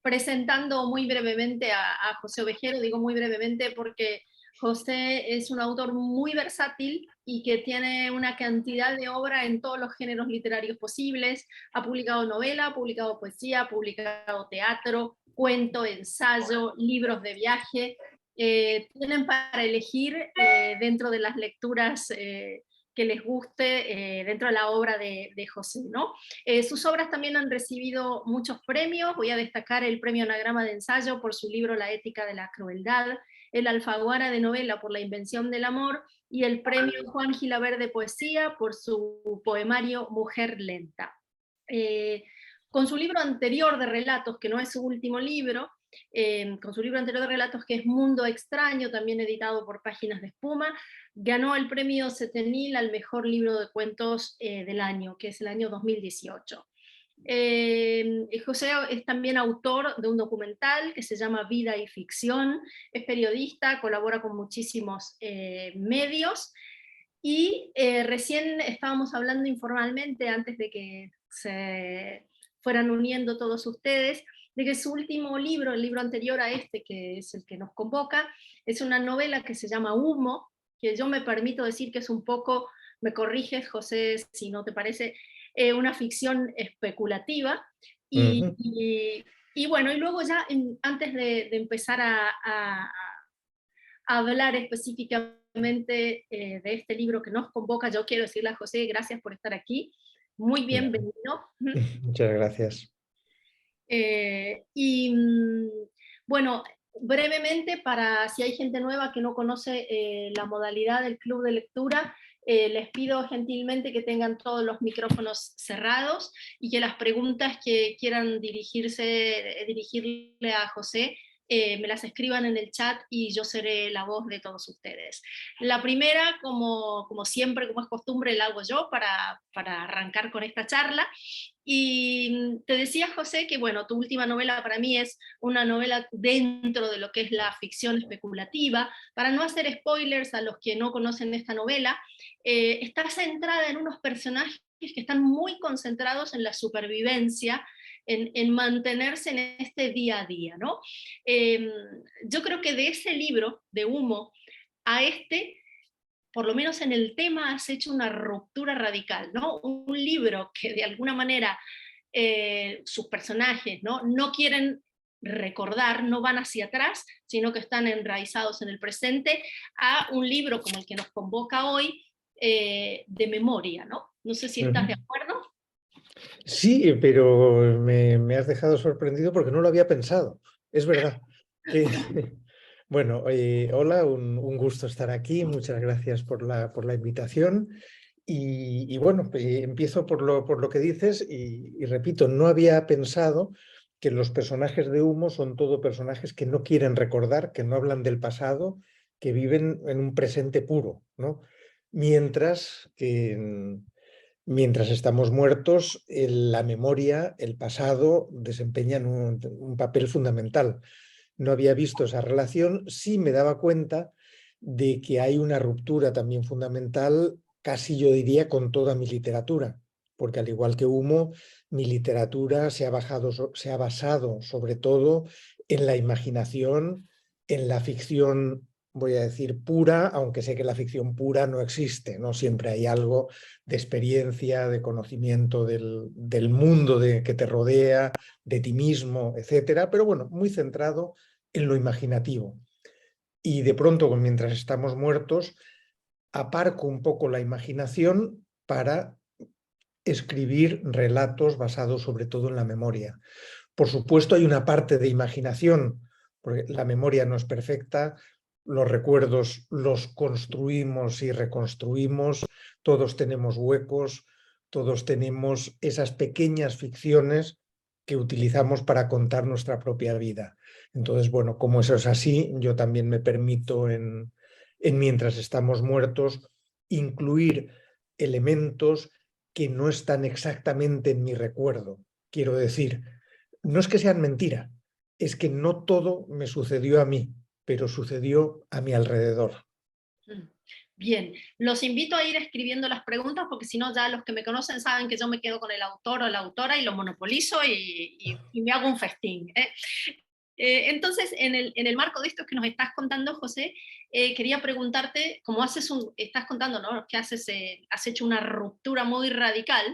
presentando muy brevemente a José Ovejero. Digo muy brevemente porque José es un autor muy versátil y que tiene una cantidad de obra en todos los géneros literarios posibles. Ha publicado novela, ha publicado poesía, ha publicado teatro, cuento, ensayo, libros de viaje. Tienen para elegir dentro de las lecturas que les guste dentro de la obra de José, ¿no? Sus obras también han recibido muchos premios. Voy a destacar el premio Anagrama de Ensayo por su libro La ética de la crueldad, el Alfaguara de novela por La invención del amor, y el premio Juan Gilabert de poesía por su poemario Mujer lenta. Con su libro anterior de relatos, que no es su último libro, con su libro anterior de relatos, que es Mundo Extraño, también editado por Páginas de Espuma, ganó el premio Setenil al mejor libro de cuentos del año, que es el año 2018. José es también autor de un documental que se llama Vida y Ficción, es periodista, colabora con muchísimos medios, y recién estábamos hablando informalmente, antes de que se fueran uniendo todos ustedes, de que su último libro, el libro anterior a este, que es el que nos convoca, es una novela que se llama Humo, que yo me permito decir que es un poco, me corriges José si no te parece, una ficción especulativa, y, Ujú. y bueno, y luego ya antes de empezar a hablar específicamente de este libro que nos convoca, yo quiero decirle a José, gracias por estar aquí, muy Nada. bienvenido. Muchas gracias. Y bueno, brevemente, para si hay gente nueva que no conoce la modalidad del club de lectura, les pido gentilmente que tengan todos los micrófonos cerrados y que las preguntas que quieran dirigirle a José me las escriban en el chat y yo seré la voz de todos ustedes. La primera, como siempre, como es costumbre, la hago yo para arrancar con esta charla. Y te decía, José, que bueno, tu última novela para mí es una novela dentro de lo que es la ficción especulativa. Para no hacer spoilers a los que no conocen esta novela, está centrada en unos personajes que están muy concentrados en la supervivencia, en mantenerse en este día a día, ¿no? Yo creo que de ese libro, de Humo, a este, por lo menos en el tema, has hecho una ruptura radical, ¿no? Un libro que de alguna manera sus personajes no quieren recordar, no van hacia atrás, sino que están enraizados en el presente, a un libro como el que nos convoca hoy, de memoria, ¿no? No sé si estás de Ujú. acuerdo. Sí, pero me has dejado sorprendido porque no lo había pensado. Es verdad. Eh, bueno, hola, un gusto estar aquí. Muchas gracias por la invitación. Y bueno, empiezo por lo que dices y repito, no había pensado que los personajes de Humo son todo personajes que no quieren recordar, que no hablan del pasado, que viven en un presente puro, ¿no? Mientras que mientras estamos muertos, la memoria, el pasado, desempeñan un papel fundamental. No había visto esa relación, sí me daba cuenta de que hay una ruptura también fundamental, casi yo diría con toda mi literatura, porque al igual que Humo, mi literatura se ha basado sobre todo en la imaginación, en la ficción, voy a decir, pura, aunque sé que la ficción pura no existe, ¿no? Siempre hay algo de experiencia, de conocimiento del mundo que te rodea, de ti mismo, etcétera, pero bueno, muy centrado en lo imaginativo. Y de pronto, mientras estamos muertos, aparco un poco la imaginación para escribir relatos basados sobre todo en la memoria. Por supuesto, hay una parte de imaginación, porque la memoria no es perfecta, los recuerdos los construimos y reconstruimos, todos tenemos huecos, todos tenemos esas pequeñas ficciones que utilizamos para contar nuestra propia vida. Entonces, bueno, como eso es así, yo también me permito en Mientras estamos muertos incluir elementos que no están exactamente en mi recuerdo. Quiero decir, no es que sean mentira, es que no todo me sucedió a mí, pero sucedió a mi alrededor. Bien, los invito a ir escribiendo las preguntas porque si no ya los que me conocen saben que yo me quedo con el autor o la autora y lo monopolizo y me hago un festín. Entonces, en el marco de esto que nos estás contando, José, quería preguntarte, como estás contando, ¿no? Que has hecho una ruptura muy radical,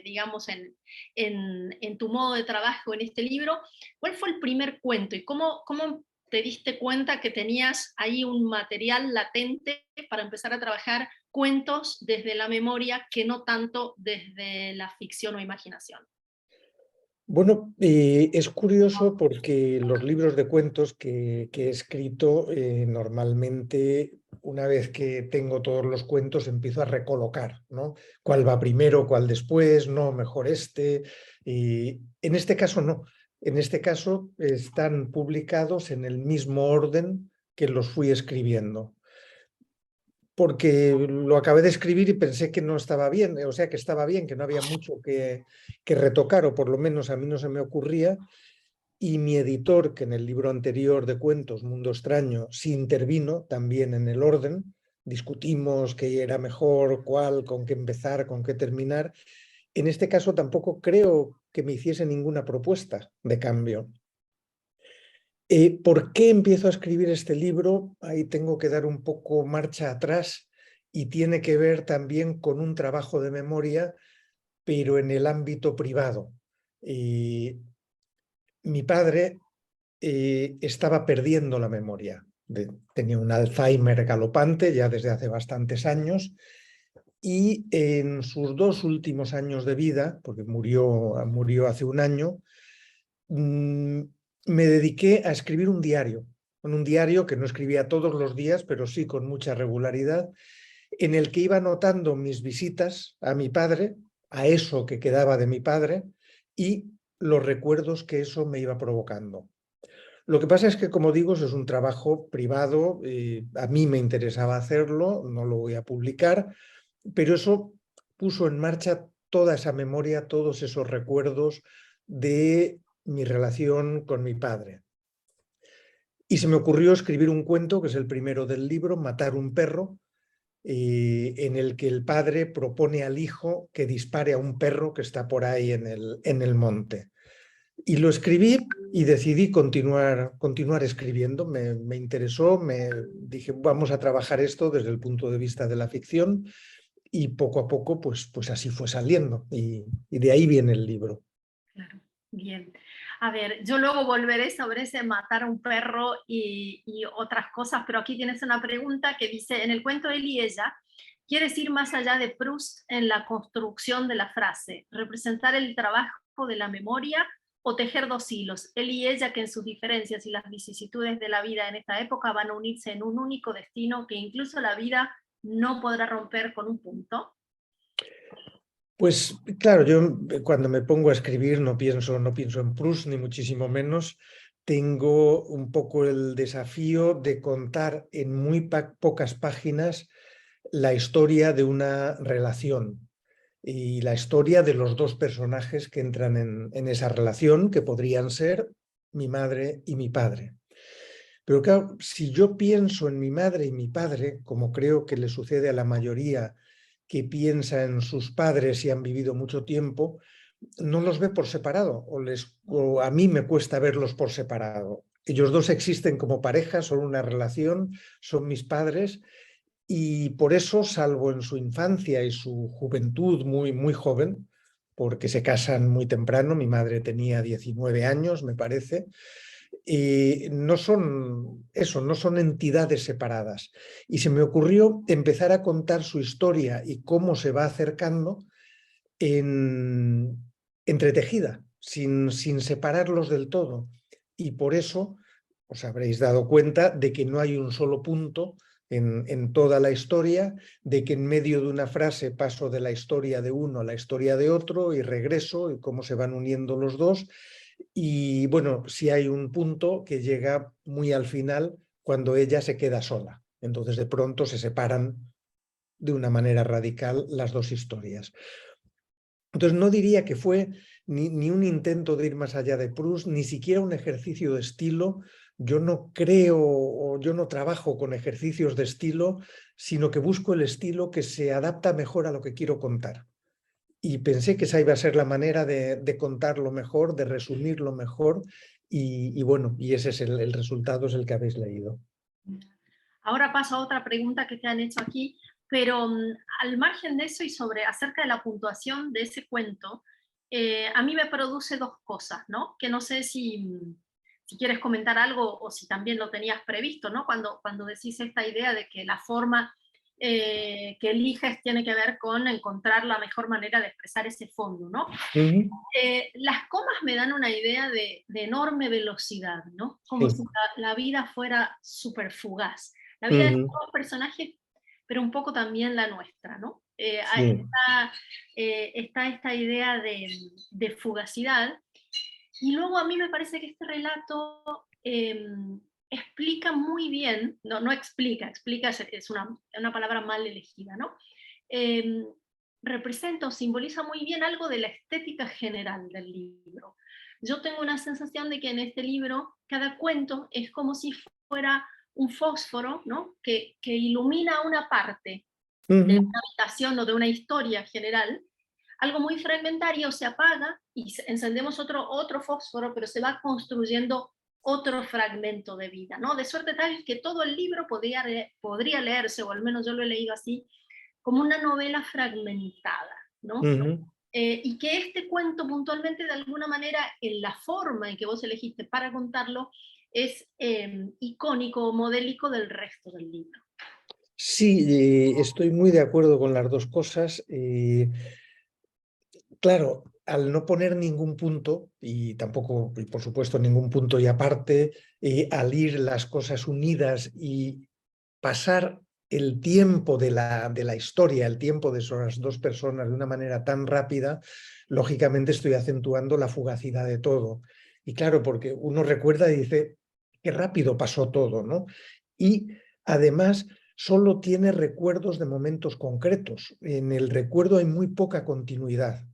digamos, en tu modo de trabajo en este libro. ¿Cuál fue el primer cuento y cómo te diste cuenta que tenías ahí un material latente para empezar a trabajar cuentos desde la memoria que no tanto desde la ficción o imaginación? Bueno, es curioso porque los libros de cuentos que he escrito, normalmente, una vez que tengo todos los cuentos, empiezo a recolocar, ¿no? ¿Cuál va primero, cuál después? No, mejor este. Y en este caso no. En este caso están publicados en el mismo orden que los fui escribiendo, porque lo acabé de escribir y pensé que no estaba bien, o sea, que estaba bien, que no había mucho que retocar, o por lo menos a mí no se me ocurría, y mi editor, que en el libro anterior de cuentos, Mundo Extraño, sí intervino también en el orden, discutimos qué era mejor, cuál, con qué empezar, con qué terminar. En este caso tampoco creo que me hiciese ninguna propuesta de cambio. ¿Por qué empiezo a escribir este libro? Ahí tengo que dar un poco marcha atrás y tiene que ver también con un trabajo de memoria, pero en el ámbito privado. Mi padre estaba perdiendo la memoria. Tenía un Alzheimer galopante ya desde hace bastantes años y en sus 2 últimos años de vida, porque murió hace un año, me dediqué a escribir un diario que no escribía todos los días, pero sí con mucha regularidad, en el que iba anotando mis visitas a mi padre, a eso que quedaba de mi padre, y los recuerdos que eso me iba provocando. Lo que pasa es que, como digo, eso es un trabajo privado, a mí me interesaba hacerlo, no lo voy a publicar, pero eso puso en marcha toda esa memoria, todos esos recuerdos de mi relación con mi padre. Y se me ocurrió escribir un cuento, que es el primero del libro, Matar un perro, en el que el padre propone al hijo que dispare a un perro que está por ahí en el monte. Y lo escribí y decidí continuar escribiendo. Me interesó, me dije, vamos a trabajar esto desde el punto de vista de la ficción y poco a poco pues así fue saliendo y de ahí viene el libro. Claro, bien. A ver, yo luego volveré sobre ese matar a un perro y otras cosas, pero aquí tienes una pregunta que dice, en el cuento Él y ella, ¿quieres ir más allá de Proust en la construcción de la frase, representar el trabajo de la memoria o tejer dos hilos, él y ella que en sus diferencias y las vicisitudes de la vida en esta época van a unirse en un único destino que incluso la vida no podrá romper con un punto? Pues claro, yo cuando me pongo a escribir no pienso en Proust, ni muchísimo menos. Tengo un poco el desafío de contar en muy pocas páginas la historia de una relación y la historia de los dos personajes que entran en esa relación, que podrían ser mi madre y mi padre. Pero claro, si yo pienso en mi madre y mi padre, como creo que le sucede a la mayoría que piensa en sus padres y han vivido mucho tiempo, no los ve por separado, o a mí me cuesta verlos por separado. Ellos dos existen como pareja, son una relación, son mis padres, y por eso, salvo en su infancia y su juventud muy joven, porque se casan muy temprano, mi madre tenía 19 años, me parece, y no son eso, no son entidades separadas. Y se me ocurrió empezar a contar su historia y cómo se va acercando entretejida, sin separarlos del todo. Y por eso os habréis dado cuenta de que no hay un solo punto en toda la historia, de que en medio de una frase paso de la historia de uno a la historia de otro y regreso y cómo se van uniendo los dos. Y bueno, sí hay un punto que llega muy al final cuando ella se queda sola. Entonces de pronto se separan de una manera radical las dos historias. Entonces no diría que fue ni un intento de ir más allá de Proust, ni siquiera un ejercicio de estilo. Yo no creo o yo no trabajo con ejercicios de estilo, sino que busco el estilo que se adapta mejor a lo que quiero contar. Y pensé que esa iba a ser la manera de contarlo mejor, de resumirlo mejor, y bueno, y ese es el resultado, es el que habéis leído. Ahora paso a otra pregunta que te han hecho aquí, pero al margen de eso y sobre acerca de la puntuación de ese cuento, a mí me produce dos cosas, ¿no? Que no sé si quieres comentar algo o si también lo tenías previsto, ¿no? Cuando decís esta idea de que la forma que eliges tiene que ver con encontrar la mejor manera de expresar ese fondo, ¿no? Ujú. Las comas me dan una idea de enorme velocidad, ¿no? Como si Sí. la vida fuera súper fugaz. La vida de Ujú. todos los personajes, pero un poco también la nuestra, ¿no? Sí. Está esta idea de fugacidad. Y luego a mí me parece que este relato explica muy bien, no explica, explica es una palabra mal elegida, ¿no? Eh, Representa o simboliza muy bien algo de la estética general del libro. Yo tengo una sensación de que en este libro cada cuento es como si fuera un fósforo, ¿no? que ilumina una parte de Ujú. una habitación o de una historia general. Algo muy fragmentario se apaga y encendemos otro fósforo, pero se va construyendo otro fragmento de vida, ¿no? De suerte tal que todo el libro podría leerse, o al menos yo lo he leído así, como una novela fragmentada, ¿no? Ujú. Y que este cuento puntualmente, de alguna manera, en la forma en que vos elegiste para contarlo, es icónico o modélico del resto del libro. Sí, estoy muy de acuerdo con las dos cosas. Claro, al no poner ningún punto, y tampoco, y por supuesto, ningún punto y aparte, al ir las cosas unidas y pasar el tiempo de la historia, el tiempo de esas dos personas de una manera tan rápida, lógicamente estoy acentuando la fugacidad de todo. Y claro, porque uno recuerda y dice, qué rápido pasó todo, ¿no? Y además solo tiene recuerdos de momentos concretos. En el recuerdo hay muy poca continuidad,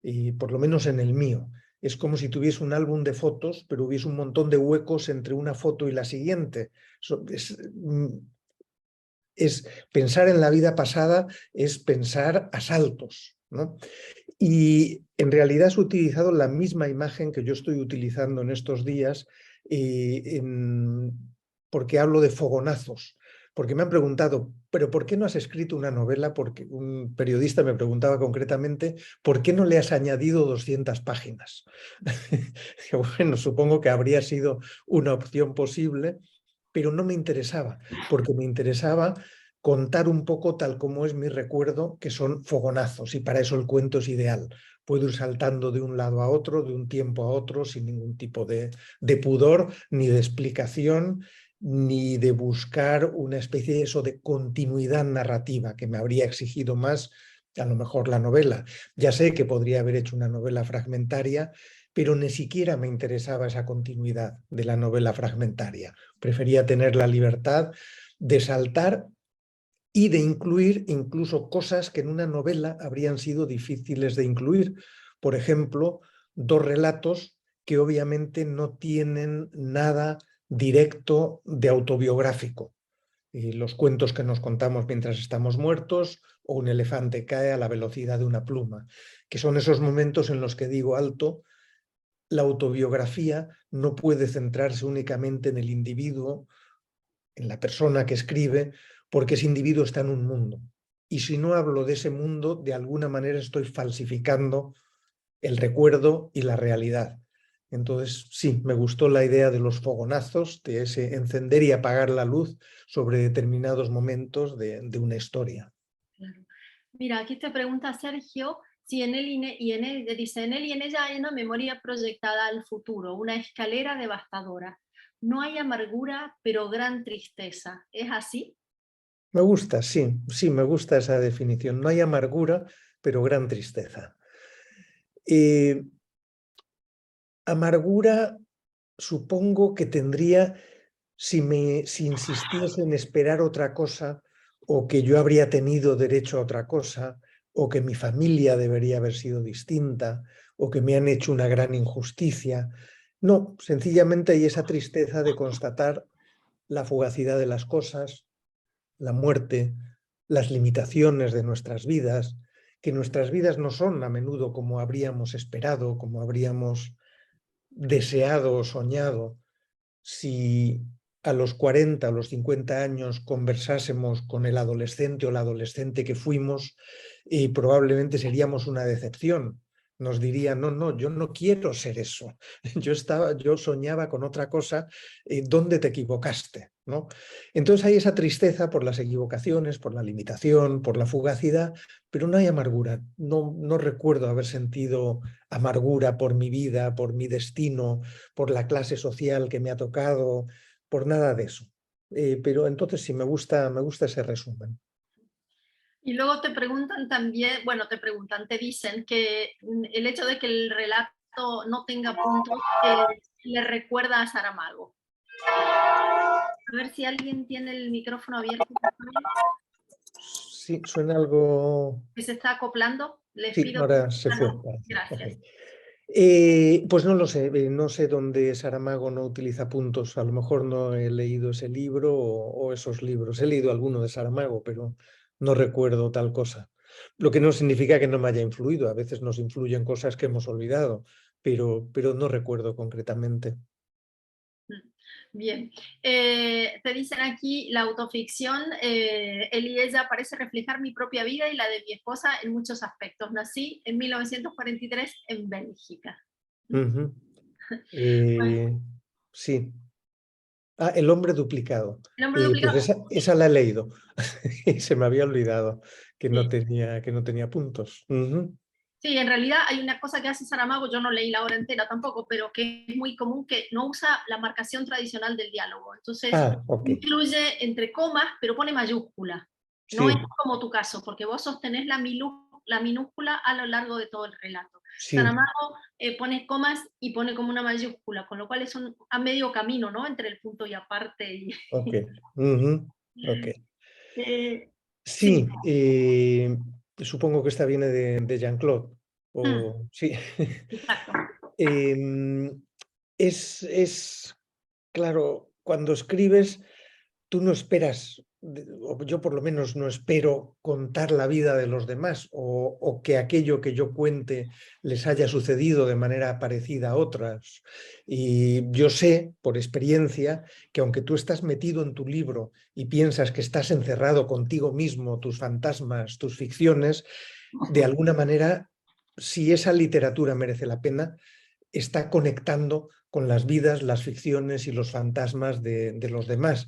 y por lo menos en el mío. Es como si tuviese un álbum de fotos, pero hubiese un montón de huecos entre una foto y la siguiente. Es pensar en la vida pasada, es pensar a saltos, ¿no? Y en realidad has utilizado la misma imagen que yo estoy utilizando en estos días, porque hablo de fogonazos. Porque me han preguntado, ¿pero por qué no has escrito una novela? Porque un periodista me preguntaba concretamente, ¿por qué no le has añadido 200 páginas? Bueno, supongo que habría sido una opción posible, pero no me interesaba, porque me interesaba contar un poco tal como es mi recuerdo, que son fogonazos, y para eso el cuento es ideal. Puedo ir saltando de un lado a otro, de un tiempo a otro, sin ningún tipo de pudor, ni de explicación, ni de buscar una especie de eso de continuidad narrativa que me habría exigido más, a lo mejor, la novela. Ya sé que podría haber hecho una novela fragmentaria, pero ni siquiera me interesaba esa continuidad de la novela fragmentaria. Prefería tener la libertad de saltar y de incluir incluso cosas que en una novela habrían sido difíciles de incluir. Por ejemplo, dos relatos que obviamente no tienen nada directo de autobiográfico. Los cuentos que nos contamos mientras estamos muertos, o un elefante cae a la velocidad de una pluma, que son esos momentos en los que digo alto. La autobiografía no puede centrarse únicamente en el individuo, en la persona que escribe, porque ese individuo está en un mundo. Y si no hablo de ese mundo, de alguna manera estoy falsificando el recuerdo y la realidad. Entonces, sí, me gustó la idea de los fogonazos, de ese encender y apagar la luz sobre determinados momentos de una historia. Claro. Mira, aquí te pregunta Sergio si en él dice, en él y en ella hay una memoria proyectada al futuro, una escalera devastadora. No hay amargura, pero gran tristeza. ¿Es así? Me gusta, sí, sí, me gusta esa definición. No hay amargura, pero gran tristeza. Eh, Amargura supongo que tendría si insistiese en esperar otra cosa, o que yo habría tenido derecho a otra cosa, o que mi familia debería haber sido distinta, o que me han hecho una gran injusticia. No, sencillamente hay esa tristeza de constatar la fugacidad de las cosas, la muerte, las limitaciones de nuestras vidas, que nuestras vidas no son a menudo como habríamos esperado, como habríamos deseado o soñado. Si a los 40 o los 50 años conversásemos con el adolescente o la adolescente que fuimos, probablemente seríamos una decepción. Nos diría, no, no, yo no quiero ser eso. Yo soñaba con otra cosa, ¿dónde te equivocaste? ¿No? Entonces hay esa tristeza por las equivocaciones, por la limitación, por la fugacidad, pero no hay amargura. No, no recuerdo haber sentido amargura por mi vida, por mi destino, por la clase social que me ha tocado, por nada de eso. Pero entonces sí, me gusta ese resumen. Y luego te preguntan también, bueno, te dicen que el hecho de que el relato no tenga puntos le recuerda a Saramago. A ver si alguien tiene el micrófono abierto, Sí, suena algo... que se está acoplando. Les Sí, pido. ahora se Ah, fue. no, gracias. Okay. Pues no lo sé, no sé dónde Saramago no utiliza puntos. A lo mejor no he leído ese libro o esos libros. He leído alguno de Saramago, pero no recuerdo tal cosa. Lo que no significa que no me haya influido. A veces nos influyen cosas que hemos olvidado, pero no recuerdo concretamente. Bien, te dicen aquí la autoficción, él y ella parece reflejar mi propia vida y la de mi esposa en muchos aspectos. Nací en 1943 en Bélgica. Ujú. Bueno, Sí. Ah, El hombre duplicado. el hombre duplicado. Pues esa la he leído. Se me había olvidado Sí, que no tenía puntos. Ujú. sí, en realidad hay una cosa que hace Saramago, yo no leí la obra entera tampoco, pero que es muy común, que no usa la marcación tradicional del diálogo. Entonces, Ah, ok. incluye entre comas, pero pone mayúscula. No es Sí, como tu caso, porque vos sostenés la minúscula a lo largo de todo el relato. sí, Saramago pone comas y pone como una mayúscula, con lo cual es a medio camino, ¿no? Entre el punto y aparte. ok. Ujú, ok. Sí. Sí, supongo que esta viene de Jean-Claude. Mm, Sí. exacto. Em, es, claro, cuando escribes, tú no esperas, o yo por lo menos no espero contar la vida de los demás o que aquello que yo cuente les haya sucedido de manera parecida a otras. Y yo sé, por experiencia, que aunque tú estás metido en tu libro y piensas que estás encerrado contigo mismo, tus fantasmas, tus ficciones, de alguna manera, si esa literatura merece la pena, está conectando con las vidas, las ficciones y los fantasmas de los demás.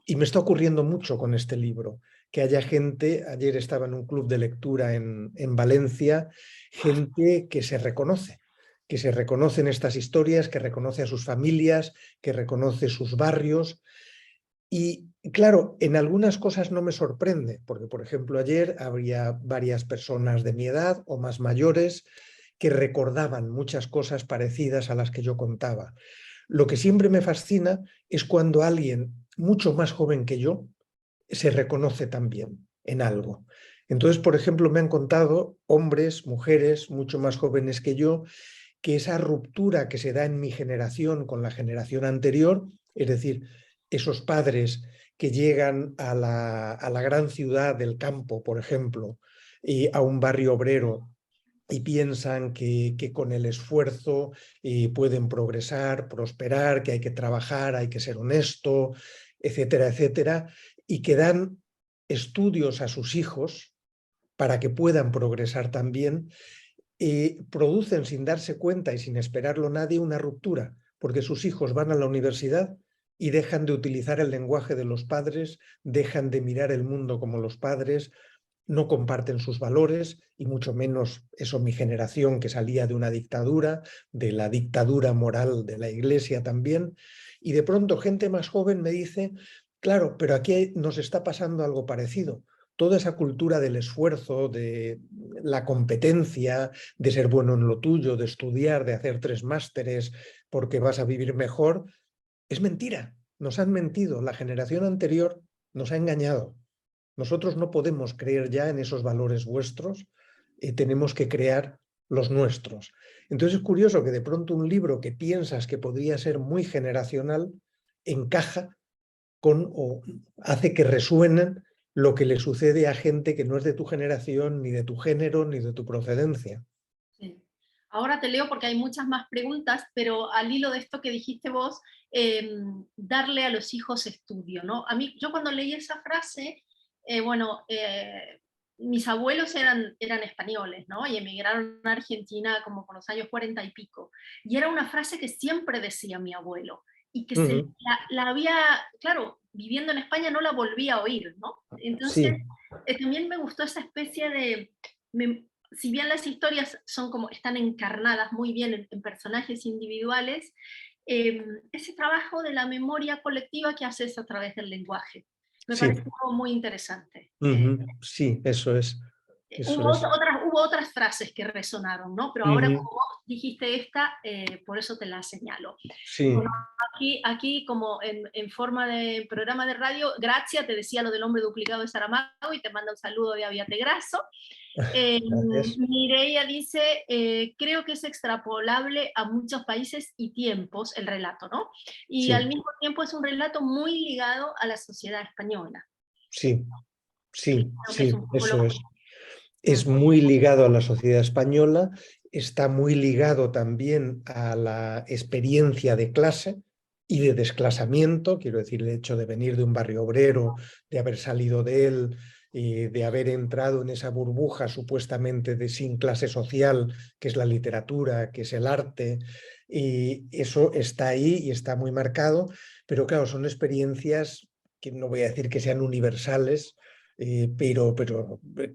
Y me está ocurriendo mucho con este libro, que haya gente, ayer estaba en un club de lectura en Valencia, gente que se reconoce en estas historias, que reconoce a sus familias, que reconoce sus barrios. Y claro, en algunas cosas no me sorprende, porque por ejemplo ayer había varias personas de mi edad o más mayores que recordaban muchas cosas parecidas a las que yo contaba. Lo que siempre me fascina es cuando alguien mucho más joven que yo se reconoce también en algo. Entonces, por ejemplo, me han contado hombres, mujeres mucho más jóvenes que yo, que esa ruptura que se da en mi generación con la generación anterior, es decir, esos padres que llegan a la gran ciudad del campo, por ejemplo, y a un barrio obrero y piensan que con el esfuerzo pueden progresar, prosperar, que hay que trabajar, hay que ser honesto, etcétera, etcétera, y que dan estudios a sus hijos para que puedan progresar también, producen sin darse cuenta y sin esperarlo nadie una ruptura, porque sus hijos van a la universidad y dejan de utilizar el lenguaje de los padres, dejan de mirar el mundo como los padres, no comparten sus valores y mucho menos eso mi generación que salía de una dictadura, de la dictadura moral de la Iglesia también, y de pronto gente más joven me dice, claro, pero aquí nos está pasando algo parecido. Toda esa cultura del esfuerzo, de la competencia, de ser bueno en lo tuyo, de estudiar, de hacer 3 másteres porque vas a vivir mejor, es mentira. Nos han mentido. La generación anterior nos ha engañado. Nosotros no podemos creer ya en esos valores vuestros tenemos que crear los nuestros. Entonces es curioso que de pronto un libro que piensas que podría ser muy generacional encaja con o hace que resuenen lo que le sucede a gente que no es de tu generación, ni de tu género, ni de tu procedencia. Sí. Ahora te leo porque hay muchas más preguntas, pero al hilo de esto que dijiste vos, darle a los hijos estudio, ¿no? A mí, yo cuando leí esa frase, bueno, mis abuelos eran españoles, ¿no? Y emigraron a Argentina como por los años 40 y pico. Y era una frase que siempre decía mi abuelo y que la había, claro, viviendo en España no la volví a oír, ¿no? Entonces, Sí, también me gustó esa especie de... si bien las historias son como, están encarnadas muy bien en personajes individuales, ese trabajo de la memoria colectiva que haces a través del lenguaje. Me sí, pareció muy interesante. sí, eso es. Eso es. Hubo otras frases que resonaron, ¿no? Pero ahora Ujú, como vos dijiste esta, por eso te la señalo. Bueno, sí, aquí como en forma de programa de radio, Gracia te decía lo del hombre duplicado de Saramago y te manda un saludo de Aviate Grasso. gracias. Mireia dice, creo que es extrapolable a muchos países y tiempos el relato, ¿no? Y al Sí, mismo tiempo es un relato muy ligado a la sociedad española. sí, sí, Creo que es sí, un poco lo eso que... es. Es muy ligado a la sociedad española, está muy ligado también a la experiencia de clase y de desclasamiento, quiero decir, el hecho de venir de un barrio obrero, de haber salido de él, y de haber entrado en esa burbuja supuestamente de sin clase social, que es la literatura, que es el arte, y eso está ahí y está muy marcado, pero claro, son experiencias que no voy a decir que sean universales, pero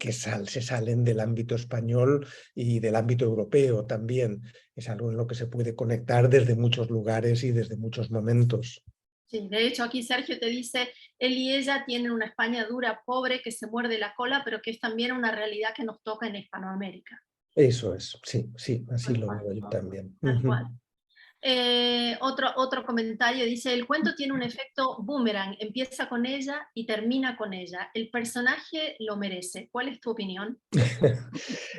que se salen del ámbito español y del ámbito europeo también. Es algo en lo que se puede conectar desde muchos lugares y desde muchos momentos. Sí, de hecho aquí Sergio te dice, él y ella tienen una España dura, pobre, que se muerde la cola, pero que es también una realidad que nos toca en Hispanoamérica. Eso es, sí, sí, así Tal lo cual. veo yo también. Tal Ujú. cual. Otro comentario dice, el cuento tiene un efecto boomerang, empieza con ella y termina con ella. El personaje lo merece. ¿Cuál es tu opinión?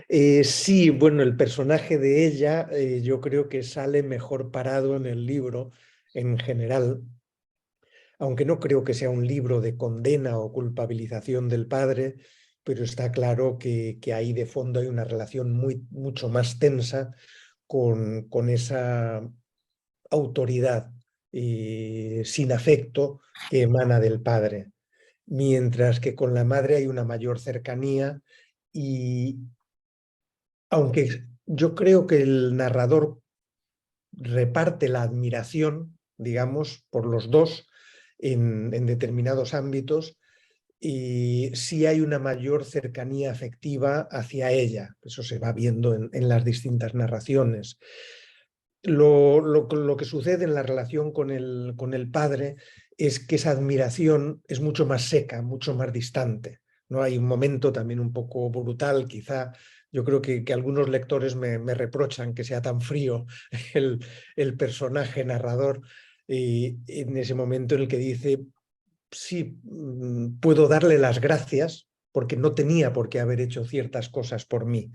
Sí, bueno, el personaje de ella yo creo que sale mejor parado en el libro en general, aunque no creo que sea un libro de condena o culpabilización del padre, pero está claro que ahí de fondo hay una relación mucho más tensa con esa autoridad sin afecto que emana del padre, mientras que con la madre hay una mayor cercanía y aunque yo creo que el narrador reparte la admiración, digamos, por los dos en determinados ámbitos, y sí hay una mayor cercanía afectiva hacia ella. Eso se va viendo en las distintas narraciones. Lo que sucede en la relación con el padre es que esa admiración es mucho más seca, mucho más distante. ¿No? Hay un momento también un poco brutal, quizá. Yo creo que algunos lectores me reprochan que sea tan frío el personaje narrador, y en ese momento en el que dice, sí, puedo darle las gracias porque no tenía por qué haber hecho ciertas cosas por mí.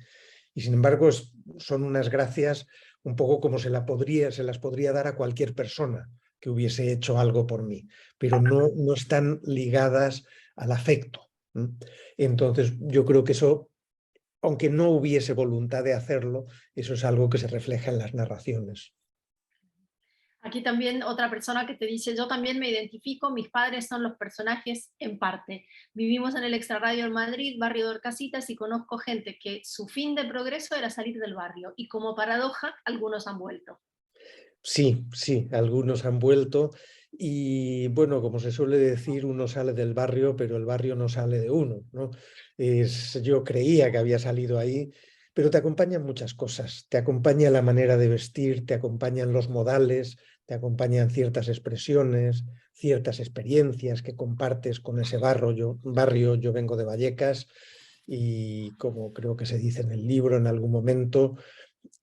Y sin embargo, son unas gracias un poco como se las podría dar a cualquier persona que hubiese hecho algo por mí, pero no están ligadas al afecto. Entonces, yo creo que eso, aunque no hubiese voluntad de hacerlo, eso es algo que se refleja en las narraciones. Aquí también otra persona que te dice, yo también me identifico, mis padres son los personajes en parte. Vivimos en el extrarradio en Madrid, barrio de Orcasitas, y conozco gente que su fin de progreso era salir del barrio, y como paradoja, algunos han vuelto. Sí, sí, algunos han vuelto y bueno, como se suele decir, uno sale del barrio, pero el barrio no sale de uno, ¿no? Yo creía que había salido ahí, pero te acompañan muchas cosas. Te acompaña la manera de vestir, te acompañan los modales, te acompañan ciertas expresiones, ciertas experiencias que compartes con ese barrio. Yo vengo de Vallecas y como creo que se dice en el libro en algún momento,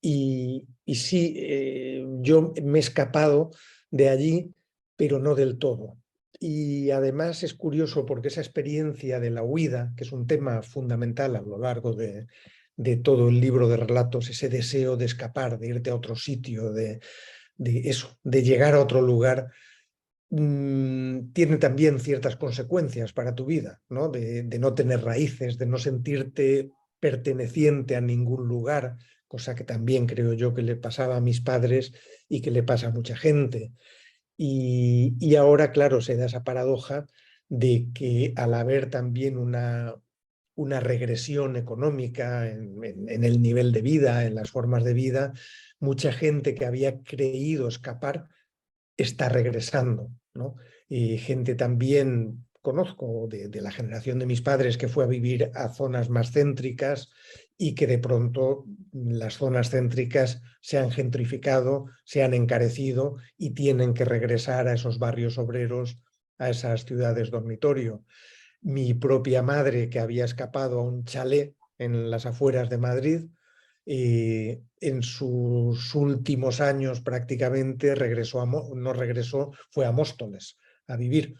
y sí, yo me he escapado de allí, pero no del todo. Y además es curioso porque esa experiencia de la huida, que es un tema fundamental a lo largo de todo el libro de relatos, ese deseo de escapar, de irte a otro sitio, de eso, de llegar a otro lugar, tiene también ciertas consecuencias para tu vida, ¿no? De no tener raíces, de no sentirte perteneciente a ningún lugar, cosa que también creo yo que le pasaba a mis padres y que le pasa a mucha gente. Y ahora, claro, se da esa paradoja de que al haber también una regresión económica en el nivel de vida, en las formas de vida, mucha gente que había creído escapar está regresando, ¿no? Y gente también, conozco de la generación de mis padres, que fue a vivir a zonas más céntricas y que de pronto las zonas céntricas se han gentrificado, se han encarecido y tienen que regresar a esos barrios obreros, a esas ciudades dormitorio. Mi propia madre, que había escapado a un chalet en las afueras de Madrid, en sus últimos años prácticamente no regresó, fue a Móstoles a vivir,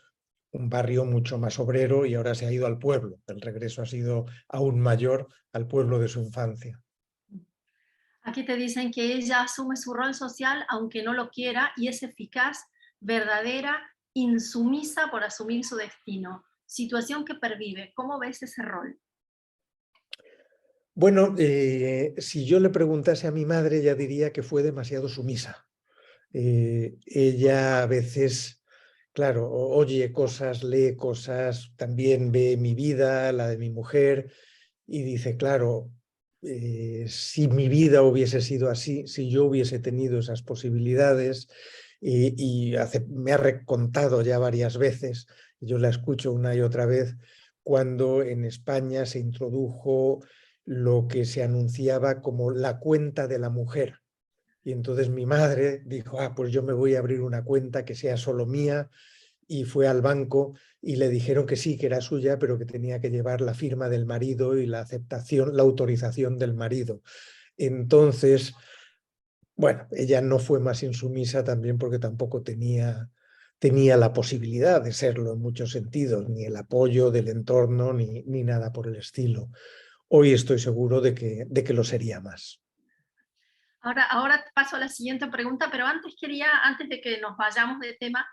un barrio mucho más obrero, y ahora se ha ido al pueblo. El regreso ha sido aún mayor, al pueblo de su infancia. Aquí te dicen que ella asume su rol social aunque no lo quiera y es eficaz, verdadera, insumisa por asumir su destino. Situación que pervive. ¿Cómo ves ese rol? Bueno, si yo le preguntase a mi madre, ella diría que fue demasiado sumisa. Ella a veces, claro, oye cosas, lee cosas, también ve mi vida, la de mi mujer, y dice, claro, si mi vida hubiese sido así, si yo hubiese tenido esas posibilidades, me ha recontado ya varias veces, yo la escucho una y otra vez, cuando en España se introdujo lo que se anunciaba como la cuenta de la mujer. Y entonces mi madre dijo, pues yo me voy a abrir una cuenta que sea solo mía, y fue al banco y le dijeron que sí, que era suya, pero que tenía que llevar la firma del marido y la aceptación, la autorización del marido. Entonces, bueno, ella no fue más insumisa también porque tampoco tenía la posibilidad de serlo en muchos sentidos, ni el apoyo del entorno, ni nada por el estilo. Hoy estoy seguro de que lo sería más. Ahora paso a la siguiente pregunta, pero antes de que nos vayamos de tema,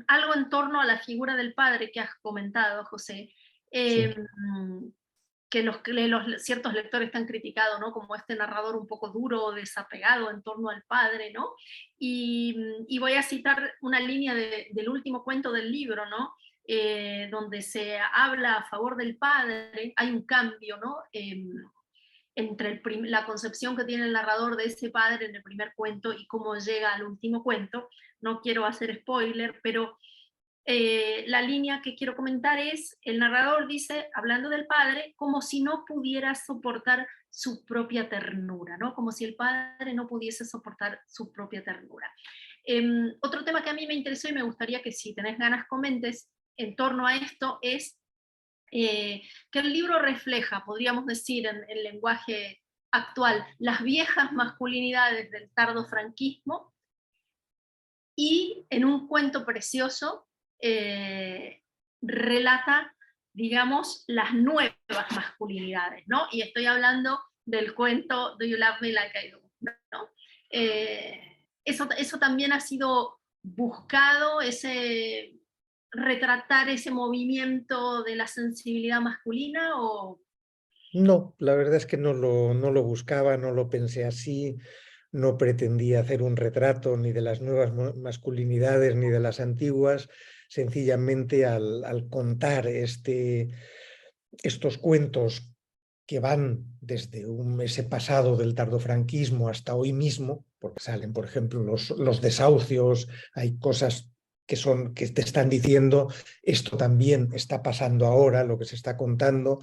algo en torno a la figura del padre que has comentado, José. Sí. Que ciertos lectores están criticado, ¿no? Como este narrador un poco duro o desapegado en torno al padre, ¿no? Y voy a citar una línea del último cuento del libro, ¿no? Donde se habla a favor del padre, hay un cambio, ¿no? Entre la concepción que tiene el narrador de ese padre en el primer cuento y cómo llega al último cuento. No quiero hacer spoiler, pero la línea que quiero comentar es, el narrador dice, hablando del padre, como si no pudiera soportar su propia ternura, ¿no? Como si el padre no pudiese soportar su propia ternura. Otro tema que a mí me interesó y me gustaría que si tenés ganas comentes en torno a esto es que el libro refleja, podríamos decir en lenguaje actual, las viejas masculinidades del tardofranquismo, y en un cuento precioso relata, digamos, las nuevas masculinidades, ¿no? Y estoy hablando del cuento Do You Love Me Like I Do, ¿no? Eso también ha sido buscado, retratar ese movimiento de la sensibilidad masculina, o... No, la verdad es que no lo buscaba, no lo pensé así, no pretendía hacer un retrato ni de las nuevas masculinidades ni de las antiguas. Sencillamente al contar estos cuentos que van desde ese pasado del tardofranquismo hasta hoy mismo, porque salen, por ejemplo, los desahucios, hay cosas que te están diciendo, esto también está pasando ahora, lo que se está contando.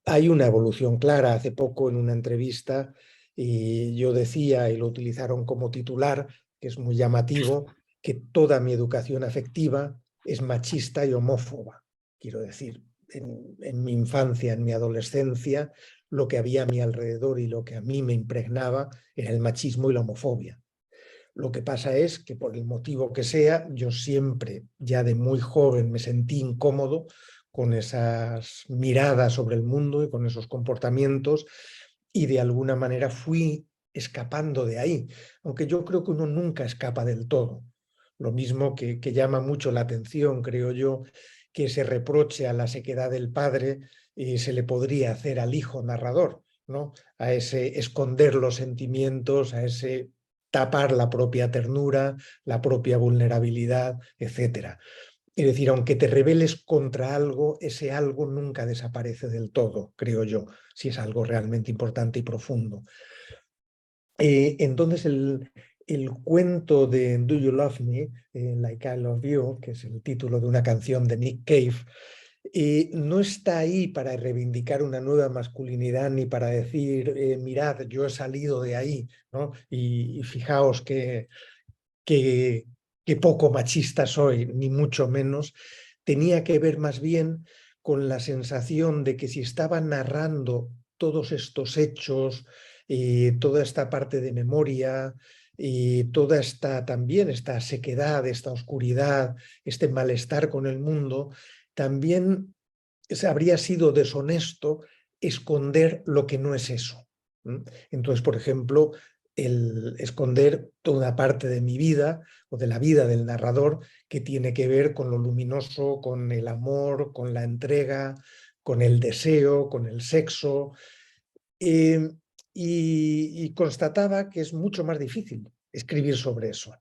Hay una evolución clara. Hace poco en una entrevista y yo decía, y lo utilizaron como titular, que es muy llamativo, que toda mi educación afectiva es machista y homófoba. Quiero decir, en mi infancia, en mi adolescencia, lo que había a mi alrededor y lo que a mí me impregnaba era el machismo y la homofobia. Lo que pasa es que por el motivo que sea, yo siempre, ya de muy joven, me sentí incómodo con esas miradas sobre el mundo y con esos comportamientos, y de alguna manera fui escapando de ahí, aunque yo creo que uno nunca escapa del todo. Lo mismo que llama mucho la atención, creo yo, que se reproche a la sequedad del padre y se le podría hacer al hijo narrador, ¿no? A ese esconder los sentimientos, a ese tapar la propia ternura, la propia vulnerabilidad, etcétera. Es decir, aunque te rebeles contra algo, ese algo nunca desaparece del todo, creo yo, si es algo realmente importante y profundo. Entonces el cuento de Do You Love Me, Like I Love You, que es el título de una canción de Nick Cave, no está ahí para reivindicar una nueva masculinidad ni para decir, mirad, yo he salido de ahí, ¿no? Y fijaos que, que poco machista soy, ni mucho menos. Tenía que ver más bien con la sensación de que si estaba narrando todos estos hechos y toda esta parte de memoria y toda esta también esta sequedad, esta oscuridad, este malestar con el mundo, también habría sido deshonesto esconder lo que no es eso. Entonces, por ejemplo, el esconder toda parte de mi vida o de la vida del narrador que tiene que ver con lo luminoso, con el amor, con la entrega, con el deseo, con el sexo. Eh, y constataba que es mucho más difícil escribir sobre eso.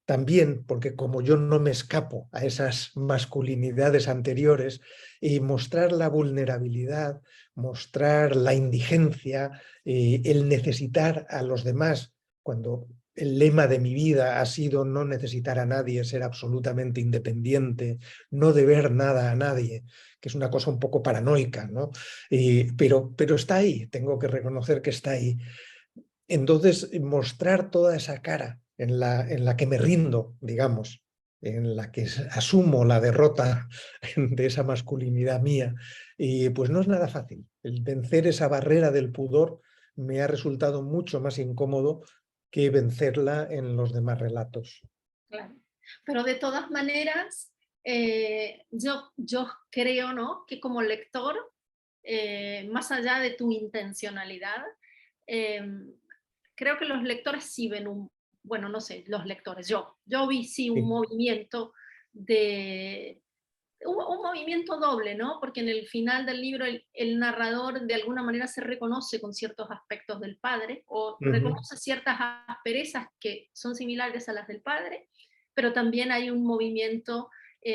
También porque como yo no me escapo a esas masculinidades anteriores, y mostrar la vulnerabilidad, mostrar la indigencia, el necesitar a los demás, cuando el lema de mi vida ha sido no necesitar a nadie, ser absolutamente independiente, no deber nada a nadie, que es una cosa un poco paranoica, ¿no? Pero está ahí, tengo que reconocer que está ahí. Entonces, mostrar toda esa cara en la que me rindo, digamos, en la que asumo la derrota de esa masculinidad mía, y pues no es nada fácil. El vencer esa barrera del pudor me ha resultado mucho más incómodo que vencerla en los demás relatos. Claro. Pero de todas maneras, yo creo, ¿no? Que como lector, más allá de tu intencionalidad, eh, creo que los lectores sí ven bueno, no sé, los lectores, yo vi sí un Sí. movimiento de, un movimiento doble, ¿no? Porque en el final del libro el narrador de alguna manera se reconoce con ciertos aspectos del padre o Ujú. reconoce ciertas asperezas que son similares a las del padre, pero también hay un movimiento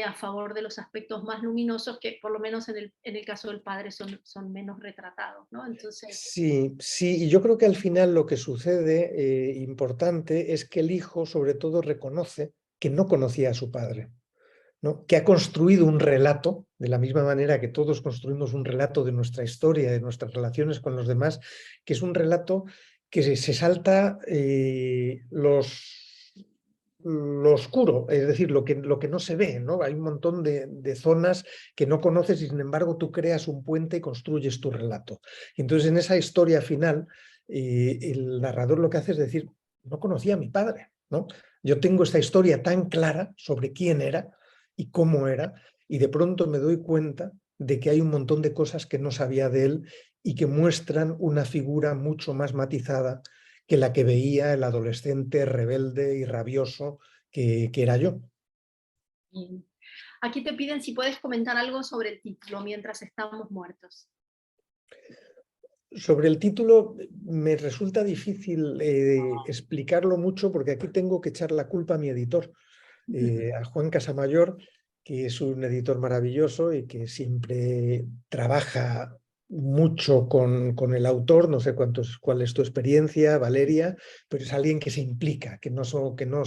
a favor de los aspectos más luminosos que por lo menos en el caso del padre son menos retratados, ¿no? Entonces, Sí, sí, y yo creo que al final lo que sucede, importante, es que el hijo sobre todo reconoce que no conocía a su padre, ¿no? Que ha construido un relato, de la misma manera que todos construimos un relato de nuestra historia, de nuestras relaciones con los demás, que es un relato que se salta lo oscuro, es decir, lo que no se ve, ¿no? Hay un montón de zonas que no conoces y sin embargo tú creas un puente y construyes tu relato. Entonces en esa historia final, el narrador lo que hace es decir, no conocía a mi padre, ¿no? Yo tengo esta historia tan clara sobre quién era y cómo era, y de pronto me doy cuenta de que hay un montón de cosas que no sabía de él y que muestran una figura mucho más matizada que la que veía el adolescente rebelde y rabioso que era yo. y aquí te piden si puedes comentar algo sobre el título, Mientras estamos muertos. Sobre el título me resulta difícil explicarlo mucho porque aquí tengo que echar la culpa a mi editor, a Juan Casamayor, que es un editor maravilloso y que siempre trabaja mucho con el autor. No sé cuál es tu experiencia, Valeria, pero es alguien que se implica, que no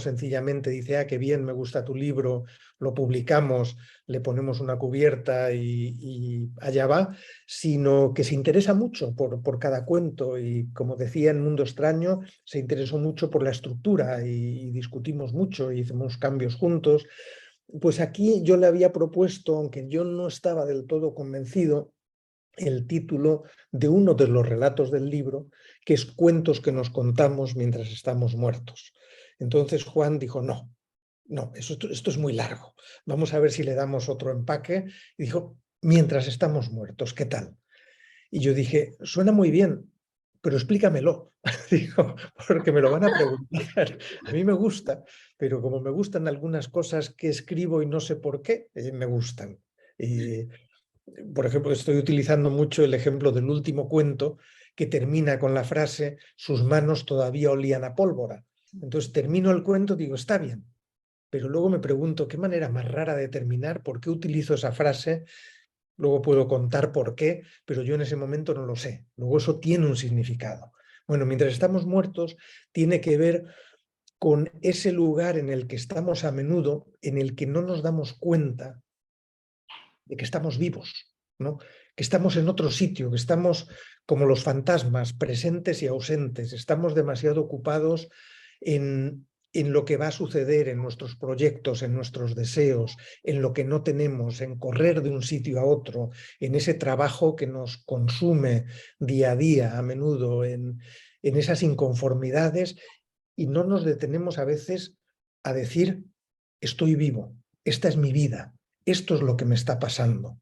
sencillamente dice, ah, qué bien, me gusta tu libro, lo publicamos, le ponemos una cubierta y allá va, sino que se interesa mucho por cada cuento y, como decía en Mundo Extraño, se interesó mucho por la estructura y discutimos mucho y hicimos cambios juntos. Pues aquí yo le había propuesto, aunque yo no estaba del todo convencido, el título de uno de los relatos del libro, que es Cuentos que nos contamos mientras estamos muertos. Entonces Juan dijo, no, esto es muy largo, vamos a ver si le damos otro empaque. Y dijo, mientras estamos muertos, ¿qué tal? Y yo dije, suena muy bien, pero explícamelo. Digo, porque me lo van a preguntar. A mí me gusta, pero como me gustan algunas cosas que escribo y no sé por qué, me gustan. Y, por ejemplo, estoy utilizando mucho el ejemplo del último cuento que termina con la frase, sus manos todavía olían a pólvora. Entonces termino el cuento, digo, está bien, pero luego me pregunto, ¿qué manera más rara de terminar? ¿Por qué utilizo esa frase? Luego puedo contar por qué, pero yo en ese momento no lo sé. Luego eso tiene un significado. Bueno, mientras estamos muertos, tiene que ver con ese lugar en el que estamos a menudo, en el que no nos damos cuenta de que estamos vivos, ¿no? Que estamos en otro sitio, que estamos como los fantasmas, presentes y ausentes. Estamos demasiado ocupados en lo que va a suceder, en nuestros proyectos, en nuestros deseos, en lo que no tenemos, en correr de un sitio a otro, en ese trabajo que nos consume día a día, a menudo, en esas inconformidades, y no nos detenemos a veces a decir, estoy vivo, esta es mi vida, esto es lo que me está pasando.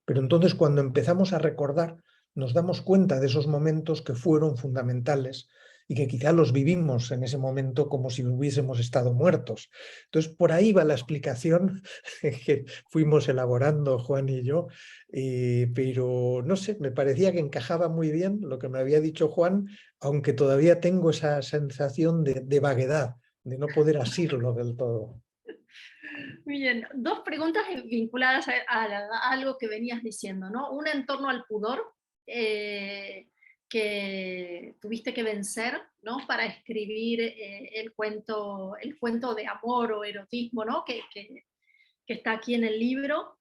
Pero entonces cuando empezamos a recordar, nos damos cuenta de esos momentos que fueron fundamentales y que quizá los vivimos en ese momento como si hubiésemos estado muertos. Entonces, por ahí va la explicación que fuimos elaborando Juan y yo, pero no sé, me parecía que encajaba muy bien lo que me había dicho Juan, aunque todavía tengo esa sensación de vaguedad, de no poder asirlo del todo. Bien, dos preguntas vinculadas a algo que venías diciendo, ¿no? Una en torno al pudor que tuviste que vencer, ¿no? Para escribir el cuento de amor o erotismo, ¿no? Que está aquí en el libro.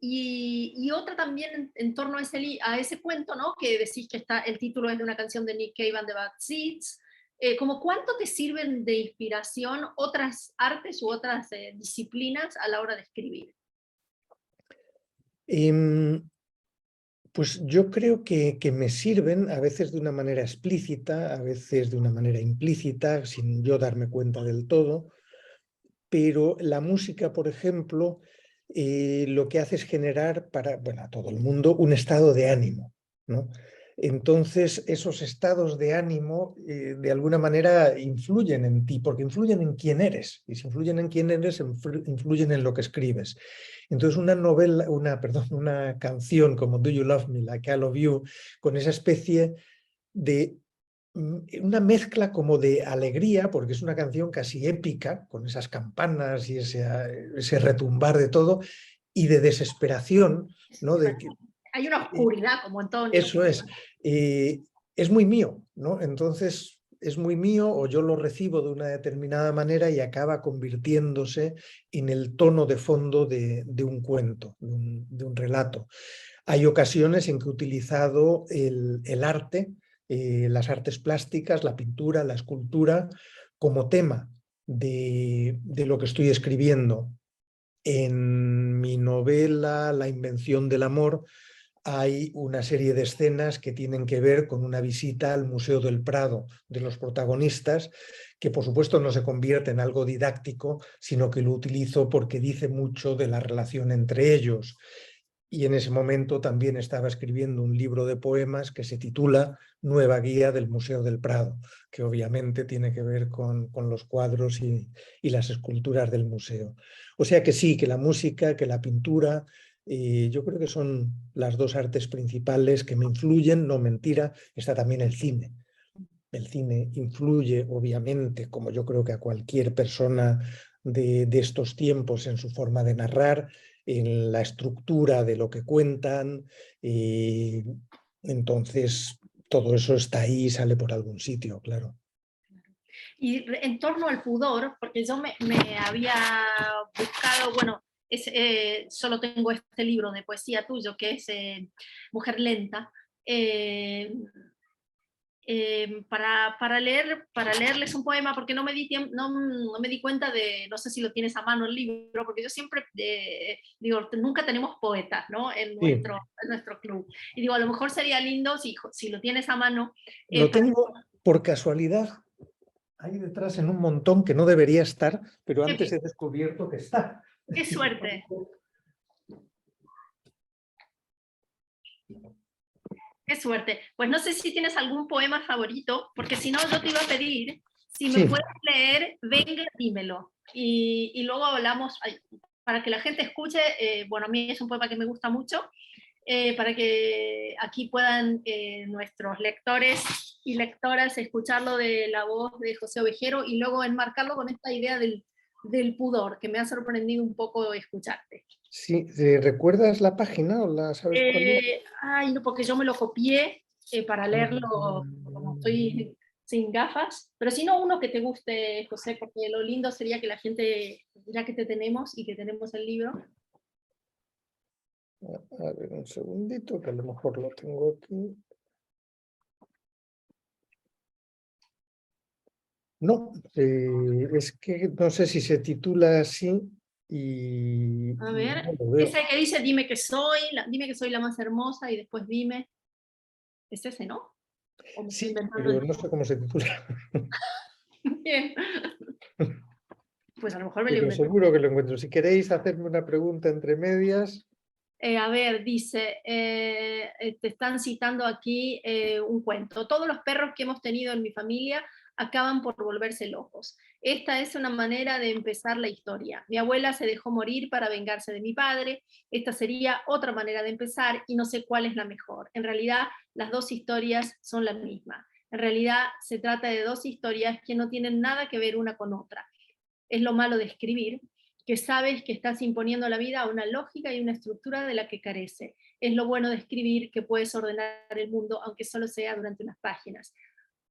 Y otra también en torno a ese cuento, ¿no? Que decís que el título es de una canción de Nick Cave and the Bad Seeds. Como cuánto te sirven de inspiración otras artes u otras disciplinas a la hora de escribir. Em, Pues yo creo que me sirven a veces de una manera explícita, a veces de una manera implícita, sin yo darme cuenta del todo, pero la música, por ejemplo, lo que hace es generar para, bueno, a todo el mundo un estado de ánimo, ¿no? Entonces, esos estados de ánimo, de alguna manera, influyen en ti, porque influyen en quién eres, y si influyen en quién eres, influyen en lo que escribes. Entonces, una novela, perdón, una canción como Do You Love Me, Like I Love You, con esa especie de una mezcla como de alegría, porque es una canción casi épica, con esas campanas y ese retumbar de todo, y de desesperación, ¿no? Hay una oscuridad, como en todo Eso es. Es muy mío, ¿no? Entonces es muy mío o yo lo recibo de una determinada manera y acaba convirtiéndose en el tono de fondo de un cuento, de un relato. Hay ocasiones en que he utilizado el arte, las artes plásticas, la pintura, la escultura, como tema de lo que estoy escribiendo. En mi novela La invención del amor hay una serie de escenas que tienen que ver con una visita al Museo del Prado de los protagonistas, que por supuesto no se convierte en algo didáctico, sino que lo utilizo porque dice mucho de la relación entre ellos. Y en ese momento también estaba escribiendo un libro de poemas que se titula Nueva Guía del Museo del Prado, que obviamente tiene que ver con los cuadros y las esculturas del museo. O sea que sí, que la música, que la pintura, yo creo que son las dos artes principales que me influyen, no mentira, está también el cine. El cine influye, obviamente, como yo creo que a cualquier persona de estos tiempos en su forma de narrar, en la estructura de lo que cuentan. Y entonces, todo eso está ahí y sale por algún sitio, claro. Y en torno al pudor, porque yo me había buscado, bueno, solo tengo este libro de poesía tuyo, que es Mujer Lenta, eh, para leerles un poema, porque no me di cuenta de, no sé si lo tienes a mano el libro, porque yo siempre digo, nunca tenemos poetas, ¿no? Sí, En nuestro club. Y digo, a lo mejor sería lindo si lo tienes a mano. lo tengo por casualidad ahí detrás en un montón que no debería estar, pero antes he descubierto que está. ¡Qué suerte! Qué suerte. Pues no sé si tienes algún poema favorito, porque si no yo te iba a pedir, si me Sí, puedes leer, venga, dímelo. Y luego hablamos, para que la gente escuche, bueno, a mí es un poema que me gusta mucho, para que aquí puedan nuestros lectores y lectoras escucharlo de la voz de José Ovejero y luego enmarcarlo con esta idea del pudor, que me ha sorprendido un poco escucharte. sí. ¿Recuerdas la página o la sabes cuál es? Ay, no, porque yo me lo copié para leerlo como Mm, estoy sin gafas, pero si no, uno que te guste, José, porque lo lindo sería que la gente, ya que te tenemos y que tenemos el libro. A ver, un segundito, que a lo mejor lo tengo aquí. No, es que no sé si se titula así A y ver, no lo veo. ese que dice, dime que soy la más hermosa y después dime, es ese, ¿no? O me estoy Sí, inventando pero el no sé cómo se titula. Bien. Pues a lo mejor me lo Pero inventé. seguro que lo encuentro. Si queréis hacerme una pregunta entre medias. A ver, dice, te están citando aquí un cuento. Todos los perros que hemos tenido en mi familia acaban por volverse locos. Esta es una manera de empezar la historia. Mi abuela se dejó morir para vengarse de mi padre. Esta sería otra manera de empezar y no sé cuál es la mejor. En realidad, las dos historias son la misma. En realidad, se trata de dos historias que no tienen nada que ver una con otra. Es lo malo de escribir, que sabes que estás imponiendo a la vida una lógica y una estructura de la que carece. Es lo bueno de escribir, que puedes ordenar el mundo, aunque solo sea durante unas páginas.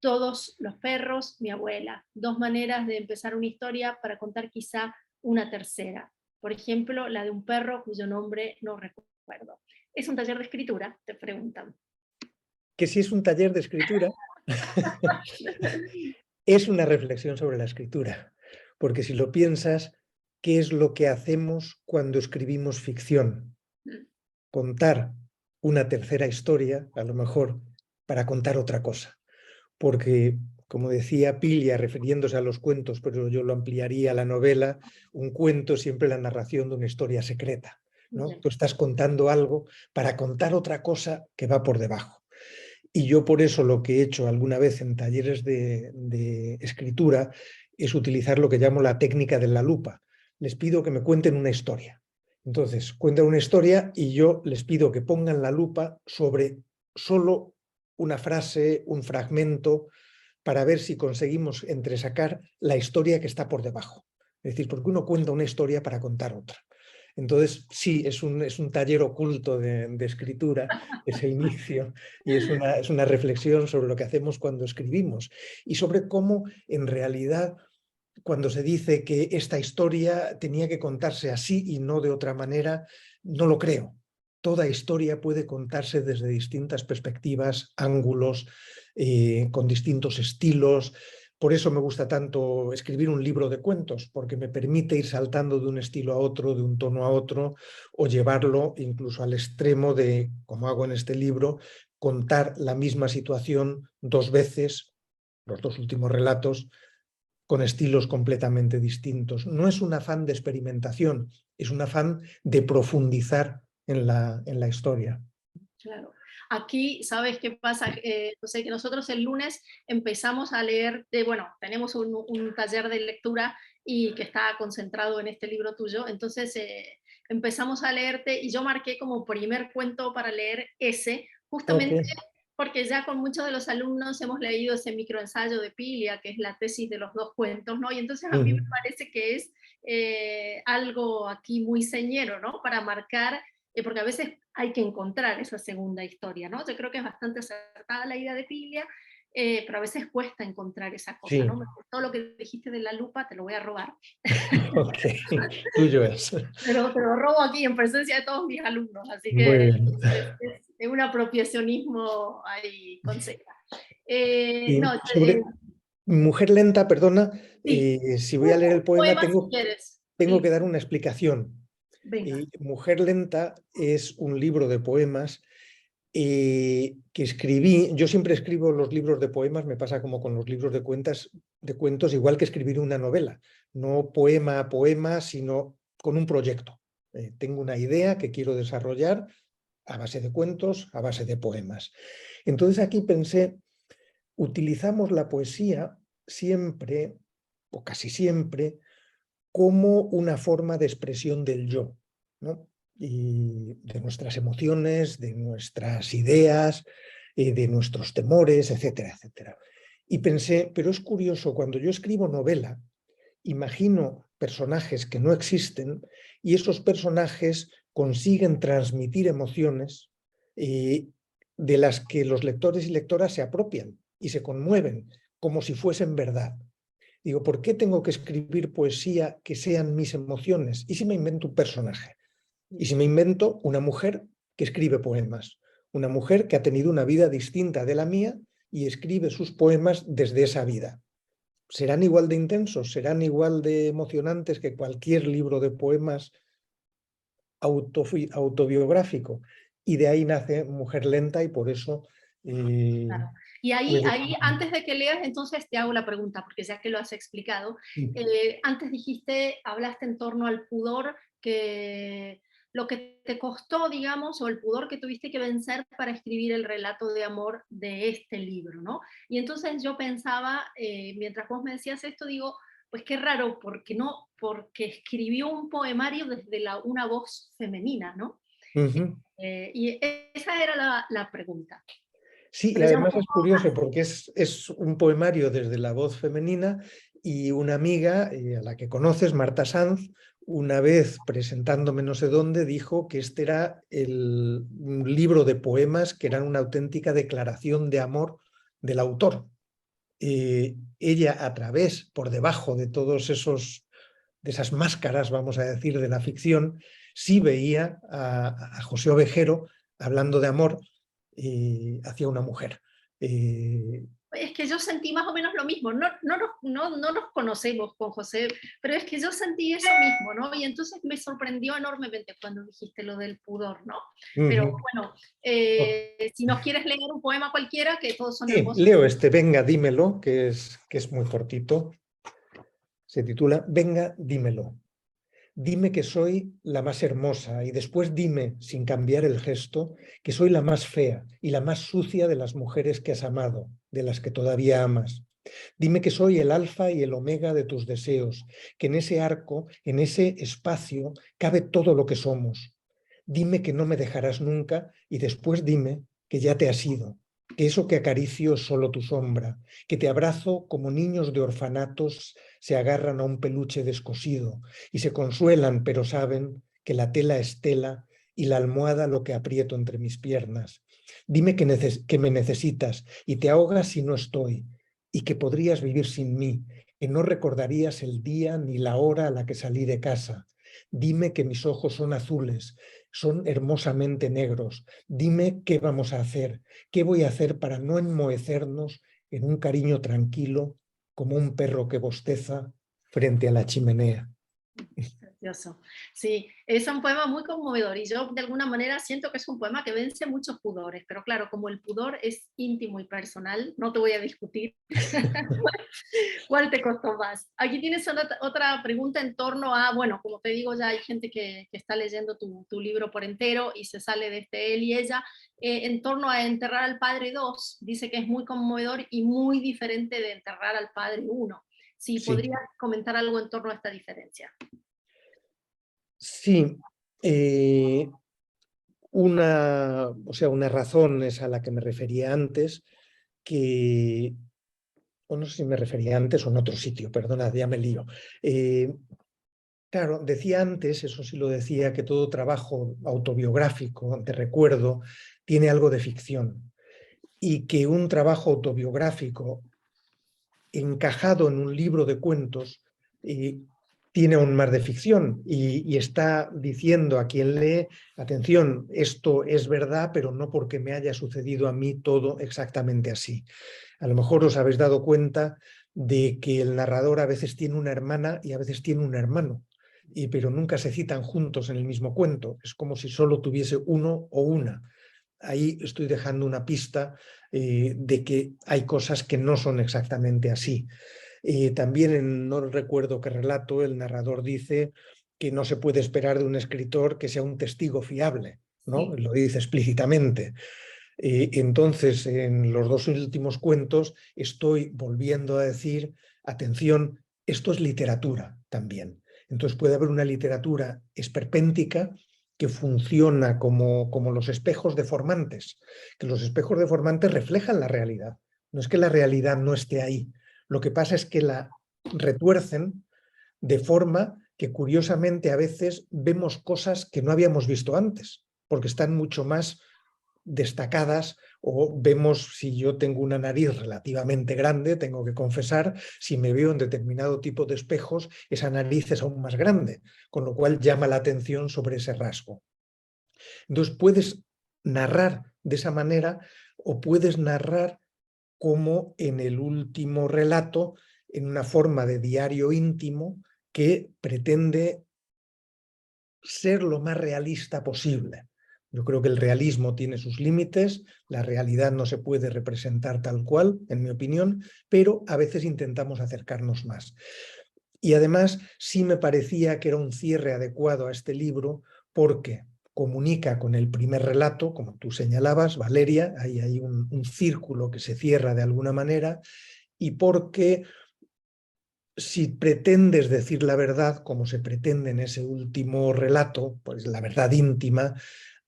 Todos los perros, mi abuela. Dos maneras de empezar una historia para contar quizá una tercera. Por ejemplo, la de un perro cuyo nombre no recuerdo. ¿Es un taller de escritura? Te preguntan. Que si es un taller de escritura, es una reflexión sobre la escritura. Porque si lo piensas, ¿qué es lo que hacemos cuando escribimos ficción? Contar una tercera historia, a lo mejor, para contar otra cosa. Porque, como decía Pilia, refiriéndose a los cuentos, pero yo lo ampliaría a la novela, un cuento es siempre la narración de una historia secreta, ¿no? Bien. Tú estás contando algo para contar otra cosa que va por debajo. Y yo por eso lo que he hecho alguna vez en talleres de escritura es utilizar lo que llamo la técnica de la lupa. Les pido que me cuenten una historia. Entonces, cuentan una historia y yo les pido que pongan la lupa sobre solo una frase, un fragmento, para ver si conseguimos entresacar la historia que está por debajo. Es decir, porque uno cuenta una historia para contar otra. Entonces, sí, es un taller oculto de escritura, ese inicio, y es una reflexión sobre lo que hacemos cuando escribimos y sobre cómo en realidad cuando se dice que esta historia tenía que contarse así y no de otra manera, no lo creo. Toda historia puede contarse desde distintas perspectivas, ángulos, con distintos estilos. Por eso me gusta tanto escribir un libro de cuentos, porque me permite ir saltando de un estilo a otro, de un tono a otro, o llevarlo incluso al extremo de, como hago en este libro, contar la misma situación dos veces, los dos últimos relatos, con estilos completamente distintos. No es un afán de experimentación, es un afán de profundizar en la historia. Claro. Aquí, ¿sabes qué pasa? Sé que nosotros el lunes empezamos a leer, bueno, tenemos un taller de lectura y que está concentrado en este libro tuyo, entonces empezamos a leerte y yo marqué como primer cuento para leer ese, Ok. justamente porque ya con muchos de los alumnos hemos leído ese microensayo de Pilia, que es la tesis de los dos cuentos, ¿no? Y entonces a mí me parece que es algo aquí muy señero, ¿no? Para marcar porque a veces hay que encontrar esa segunda historia, ¿no? Yo creo que es bastante acertada la idea de Pilia, pero a veces cuesta encontrar esa cosa, Sí, ¿no? Todo lo que dijiste de la lupa te lo voy a robar, ok, tuyo es. pero te lo robo aquí en presencia de todos mis alumnos, así Muy que bien. es un apropiacionismo ahí con Z. Y No, sobre Mujer lenta, perdona, sí, si voy a leer un el poema poema si tengo, quieres, tengo sí, que dar una explicación. venga. Mujer lenta es un libro de poemas que escribí. Yo siempre escribo los libros de poemas, me pasa como con los libros de cuentos, igual que escribir una novela, no poema a poema, sino con un proyecto. Tengo una idea que quiero desarrollar, a base de cuentos, a base de poemas. Entonces aquí pensé, utilizamos la poesía siempre, o casi siempre, como una forma de expresión del yo, ¿no? Y de nuestras emociones, de nuestras ideas, de nuestros temores, etcétera, etcétera. Y pensé, pero es curioso, cuando yo escribo novela, imagino personajes que no existen y esos personajes consiguen transmitir emociones de las que los lectores y lectoras se apropian y se conmueven como si fuesen verdad. Digo, ¿por qué tengo que escribir poesía que sean mis emociones? ¿Y si me invento un personaje? ¿Y si me invento una mujer que escribe poemas? Una mujer que ha tenido una vida distinta de la mía y escribe sus poemas desde esa vida. ¿Serán igual de intensos? ¿Serán igual de emocionantes que cualquier libro de poemas autobiográfico? Y de ahí nace Mujer Lenta y por eso... Claro. Y ahí, antes de que leas, entonces te hago la pregunta, porque ya que lo has explicado, antes hablaste en torno al pudor, que lo que te costó, digamos, o el pudor que tuviste que vencer para escribir el relato de amor de este libro, ¿no? Y entonces yo pensaba, mientras vos me decías esto, digo, pues qué raro, porque escribió un poemario desde una voz femenina, ¿no? Y esa era la pregunta. Sí, y Pero ya un además poco es curioso porque es un poemario desde la voz femenina y una amiga a la que conoces, Marta Sanz, una vez presentándome no sé dónde, dijo que este era un libro de poemas que eran una auténtica declaración de amor del autor. Ella a través, por debajo de todos de esas máscaras, vamos a decir, de la ficción, sí veía a José Ovejero hablando de amor hacia una mujer. es que yo sentí más o menos lo mismo, no nos conocemos con José, pero es que yo sentí eso mismo, ¿no? Y entonces me sorprendió enormemente cuando dijiste lo del pudor, ¿no? Pero bueno, si nos quieres leer un poema cualquiera, que todos son hermosos. Leo este, Venga, dímelo, que es muy cortito. Se titula Venga, dímelo. Dime que soy la más hermosa y después dime, sin cambiar el gesto, que soy la más fea y la más sucia de las mujeres que has amado, de las que todavía amas. Dime que soy el alfa y el omega de tus deseos, que en ese arco, en ese espacio, cabe todo lo que somos. Dime que no me dejarás nunca y después dime que ya te has ido, que eso que acaricio es solo tu sombra, que te abrazo como niños de orfanatos se agarran a un peluche descosido y se consuelan, pero saben que la tela es tela y la almohada lo que aprieto entre mis piernas. Dime que me necesitas y te ahogas si no estoy y que podrías vivir sin mí, que no recordarías el día ni la hora a la que salí de casa. Dime que mis ojos son azules, son hermosamente negros. Dime qué vamos a hacer, qué voy a hacer para no enmohecernos en un cariño tranquilo como un perro que bosteza frente a la chimenea. Precioso. Sí, es un poema muy conmovedor y yo de alguna manera siento que es un poema que vence muchos pudores, pero claro, como el pudor es íntimo y personal, no te voy a discutir cuál te costó más. Aquí tienes otra pregunta en torno a, bueno, como te digo, ya hay gente que está leyendo tu libro por entero y se sale de este él y ella, en torno a Enterrar al Padre 2, dice que es muy conmovedor y muy diferente de Enterrar al Padre 1. Si Sí, podrías comentar algo en torno a esta diferencia. sí. Una razón es a la que me refería antes, o no sé si me refería antes o en otro sitio, perdonad, ya me lío. Claro, decía antes, eso sí lo decía, que todo trabajo autobiográfico, de recuerdo, tiene algo de ficción y que un trabajo autobiográfico encajado en un libro de cuentos tiene aún más de ficción y está diciendo a quien lee, atención, esto es verdad, pero no porque me haya sucedido a mí todo exactamente así. A lo mejor os habéis dado cuenta de que el narrador a veces tiene una hermana y a veces tiene un hermano, pero nunca se citan juntos en el mismo cuento. Es como si solo tuviese uno o una. Ahí estoy dejando una pista de que hay cosas que no son exactamente así. También no recuerdo qué relato, el narrador dice que no se puede esperar de un escritor que sea un testigo fiable. ¿no? Sí, Lo dice explícitamente. Entonces, en los dos últimos cuentos estoy volviendo a decir, atención, esto es literatura también. Entonces puede haber una literatura esperpéntica que funciona como los espejos deformantes, que los espejos deformantes reflejan la realidad. No es que la realidad no esté ahí, lo que pasa es que la retuercen de forma que curiosamente a veces vemos cosas que no habíamos visto antes, porque están mucho más destacadas, o vemos, si yo tengo una nariz relativamente grande, tengo que confesar, si me veo en determinado tipo de espejos, esa nariz es aún más grande, con lo cual llama la atención sobre ese rasgo. Entonces puedes narrar de esa manera o puedes narrar como en el último relato, en una forma de diario íntimo que pretende ser lo más realista posible. Yo creo que el realismo tiene sus límites, la realidad no se puede representar tal cual, en mi opinión, pero a veces intentamos acercarnos más. Y además sí me parecía que era un cierre adecuado a este libro porque comunica con el primer relato, como tú señalabas, Valeria, ahí hay un círculo que se cierra de alguna manera, y porque si pretendes decir la verdad, como se pretende en ese último relato, pues la verdad íntima,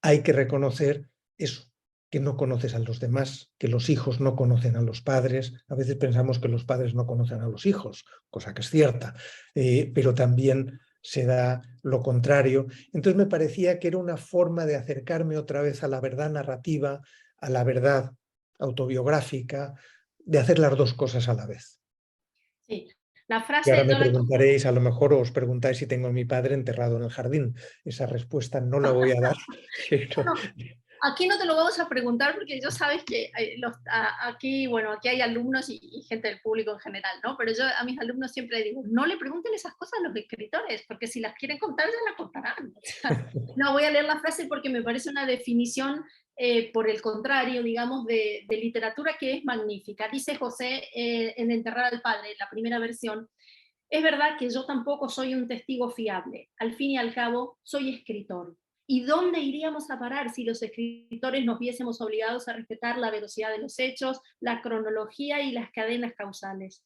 hay que reconocer eso, que no conoces a los demás, que los hijos no conocen a los padres. A veces pensamos que los padres no conocen a los hijos, cosa que es cierta, pero también se da lo contrario. Entonces me parecía que era una forma de acercarme otra vez a la verdad narrativa, a la verdad autobiográfica, de hacer las dos cosas a la vez. sí. La Y ahora frase me yo la tomo. preguntaréis, a lo mejor os preguntáis si tengo a mi padre enterrado en el jardín. Esa respuesta no la voy a dar, pero No, aquí no te lo vamos a preguntar porque yo sabes que aquí, bueno, aquí hay alumnos y gente del público en general, ¿no? Pero yo a mis alumnos siempre digo, no le pregunten esas cosas a los escritores, porque si las quieren contar, ya las contarán. O sea, no voy a leer la frase porque me parece una definición, por el contrario, digamos, de literatura que es magnífica. Dice José, en Enterrar al Padre, la primera versión, es verdad que yo tampoco soy un testigo fiable. Al fin y al cabo, soy escritor. ¿Y dónde iríamos a parar si los escritores nos viésemos obligados a respetar la velocidad de los hechos, la cronología y las cadenas causales?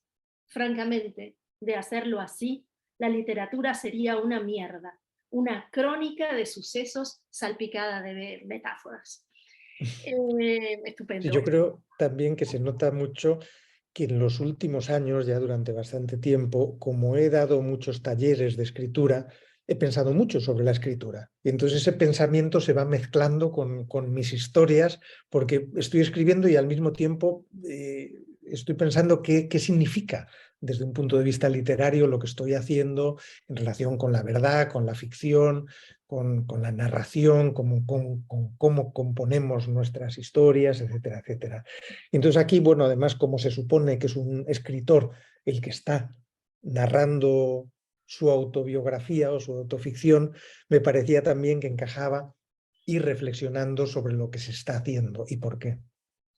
Francamente, de hacerlo así, la literatura sería una mierda, una crónica de sucesos salpicada de metáforas. sí, Estupendo. yo creo también que se nota mucho que en los últimos años, ya durante bastante tiempo, como he dado muchos talleres de escritura, he pensado mucho sobre la escritura. Y entonces ese pensamiento se va mezclando con mis historias, porque estoy escribiendo y al mismo tiempo estoy pensando qué significa desde un punto de vista literario lo que estoy haciendo en relación con la verdad, con la ficción, con la narración, con cómo componemos nuestras historias, etcétera, etcétera. Entonces aquí, bueno, además como se supone que es un escritor el que está narrando su autobiografía o su autoficción, me parecía también que encajaba ir reflexionando sobre lo que se está haciendo y por qué.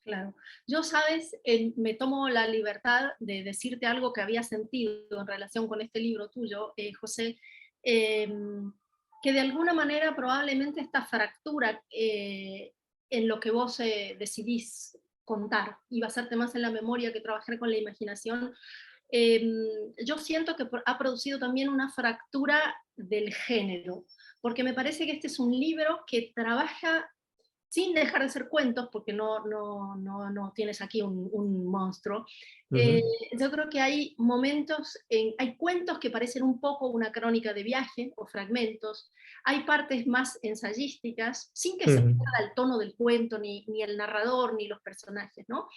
Claro. Yo, sabes, me tomo la libertad de decirte algo que había sentido en relación con este libro tuyo, José, que de alguna manera probablemente esta fractura, en lo que vos decidís contar y basarte más en la memoria que trabajar con la imaginación, yo siento que ha producido también una fractura del género, porque me parece que este es un libro que trabaja sin dejar de ser cuentos, porque no tienes aquí un monstruo. Eh, Ujú, yo creo que hay momentos, hay cuentos que parecen un poco una crónica de viaje o fragmentos, hay partes más ensayísticas, sin que se ujú. pierda el tono del cuento, ni el narrador, ni los personajes, ¿no?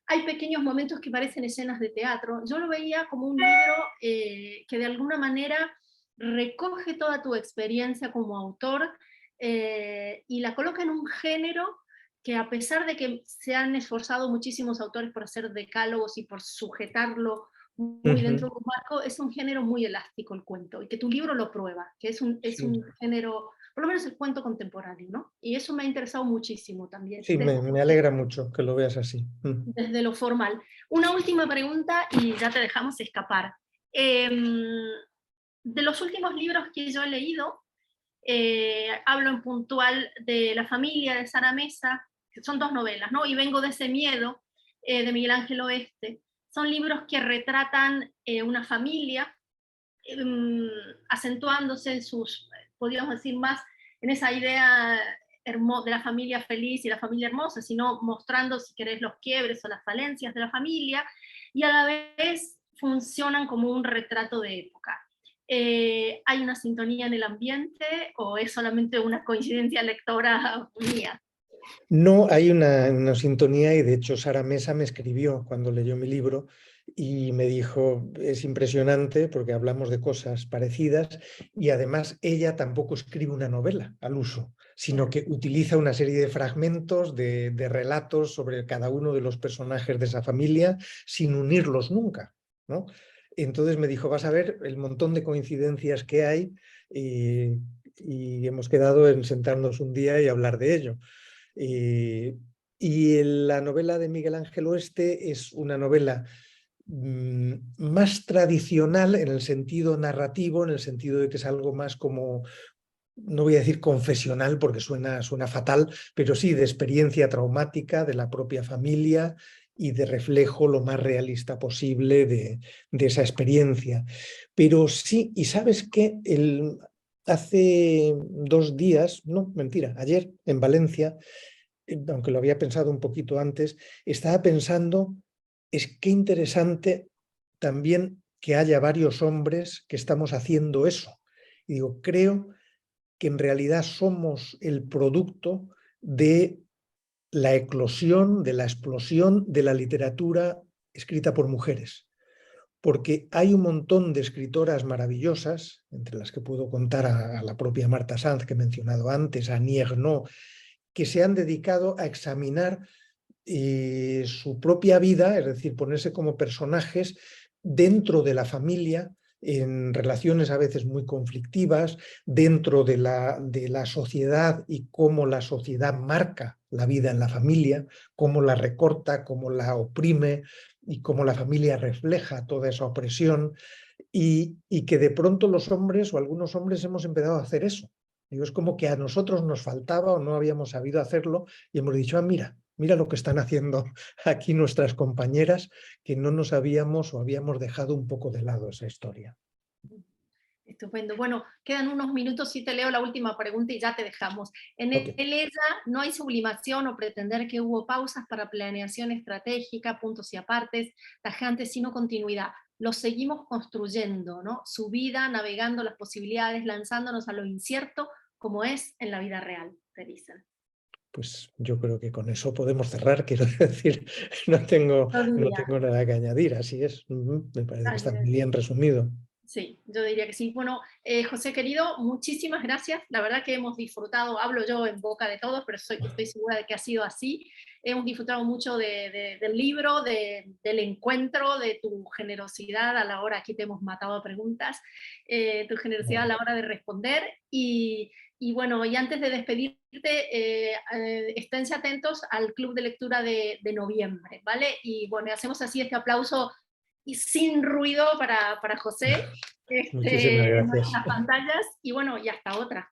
Hay pequeños momentos que parecen escenas de teatro. Yo lo veía como un libro, que de alguna manera recoge toda tu experiencia como autor, y la coloca en un género que, a pesar de que se han esforzado muchísimos autores por hacer decálogos y por sujetarlo muy dentro Ujú. de un marco, es un género muy elástico el cuento, y que tu libro lo prueba, que es Sí, un género, por lo menos el cuento contemporáneo, ¿no? Y eso me ha interesado muchísimo también, sí, me alegra mucho que lo veas así. desde lo formal. Una última pregunta y ya te dejamos escapar. De los últimos libros que yo he leído, Hablo en puntual de La familia de Sara Mesa, que son 2 novelas, ¿no? Y Vengo de ese miedo, de Miguel Ángel Oeste. Son libros que retratan una familia, acentuándose en sus, podríamos decir, más en esa idea de la familia feliz y la familia hermosa, sino mostrando, si querés, los quiebres o las falencias de la familia, y a la vez funcionan como un retrato de época. ¿Hay una sintonía en el ambiente o es solamente una coincidencia lectora mía? No, hay una sintonía y de hecho Sara Mesa me escribió cuando leyó mi libro y me dijo, es impresionante porque hablamos de cosas parecidas y además ella tampoco escribe una novela al uso, sino que utiliza una serie de fragmentos de relatos sobre cada uno de los personajes de esa familia sin unirlos nunca, ¿no? Entonces me dijo, vas a ver el montón de coincidencias que hay y hemos quedado en sentarnos un día y hablar de ello. Y la novela de Miguel Ángel Oeste es una novela más tradicional en el sentido narrativo, en el sentido de que es algo más como, no voy a decir confesional porque suena fatal, pero sí de experiencia traumática de la propia familia y de reflejo lo más realista posible de esa experiencia. Pero sí, y sabes qué, hace 2 días, no, mentira, ayer en Valencia, aunque lo había pensado un poquito antes, estaba pensando, es qué interesante también que haya varios hombres que estamos haciendo eso. Y digo, creo que en realidad somos el producto de la eclosión, de la explosión de la literatura escrita por mujeres. Porque hay un montón de escritoras maravillosas, entre las que puedo contar a la propia Marta Sanz, que he mencionado antes, a Annie Ernaux, que se han dedicado a examinar su propia vida, es decir, ponerse como personajes dentro de la familia, en relaciones a veces muy conflictivas, dentro de la sociedad y cómo la sociedad marca la vida en la familia, cómo la recorta, cómo la oprime y cómo la familia refleja toda esa opresión y que de pronto los hombres o algunos hombres hemos empezado a hacer eso. Digo, es como que a nosotros nos faltaba o no habíamos sabido hacerlo y hemos dicho, mira lo que están haciendo aquí nuestras compañeras, que no nos habíamos o habíamos dejado un poco de lado esa historia. Estupendo. Bueno, quedan unos minutos y te leo la última pregunta y ya te dejamos. En Ok. ella no hay sublimación o pretender que hubo pausas para planeación estratégica, puntos y apartes, tajantes, sino continuidad. Lo seguimos construyendo, ¿no? Su vida, navegando las posibilidades, lanzándonos a lo incierto, como es en la vida real, te dicen. Pues yo creo que con eso podemos cerrar, quiero decir, no tengo, Yo no diría, tengo nada que añadir, así es. Me parece que está muy bien resumido. sí, yo diría que sí. Bueno, José querido, muchísimas gracias. La verdad que hemos disfrutado, hablo yo en boca de todos, pero estoy segura de que ha sido así. Hemos disfrutado mucho del libro, del encuentro, de tu generosidad a la hora, aquí te hemos matado a preguntas, tu generosidad a la hora de responder. Y bueno, y antes de despedirte, esténse atentos al club de lectura de noviembre, ¿vale? Y bueno, hacemos así este aplauso y sin ruido para José Muchísimas en gracias. nuestras pantallas y bueno, y hasta otra.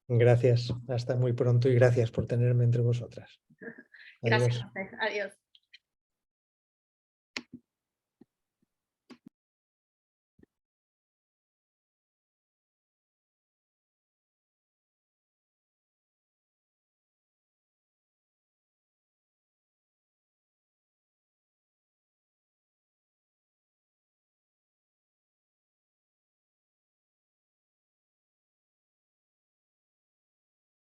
Gracias, hasta muy pronto y gracias por tenerme entre vosotras. Gracias, Adiós. José. Adiós.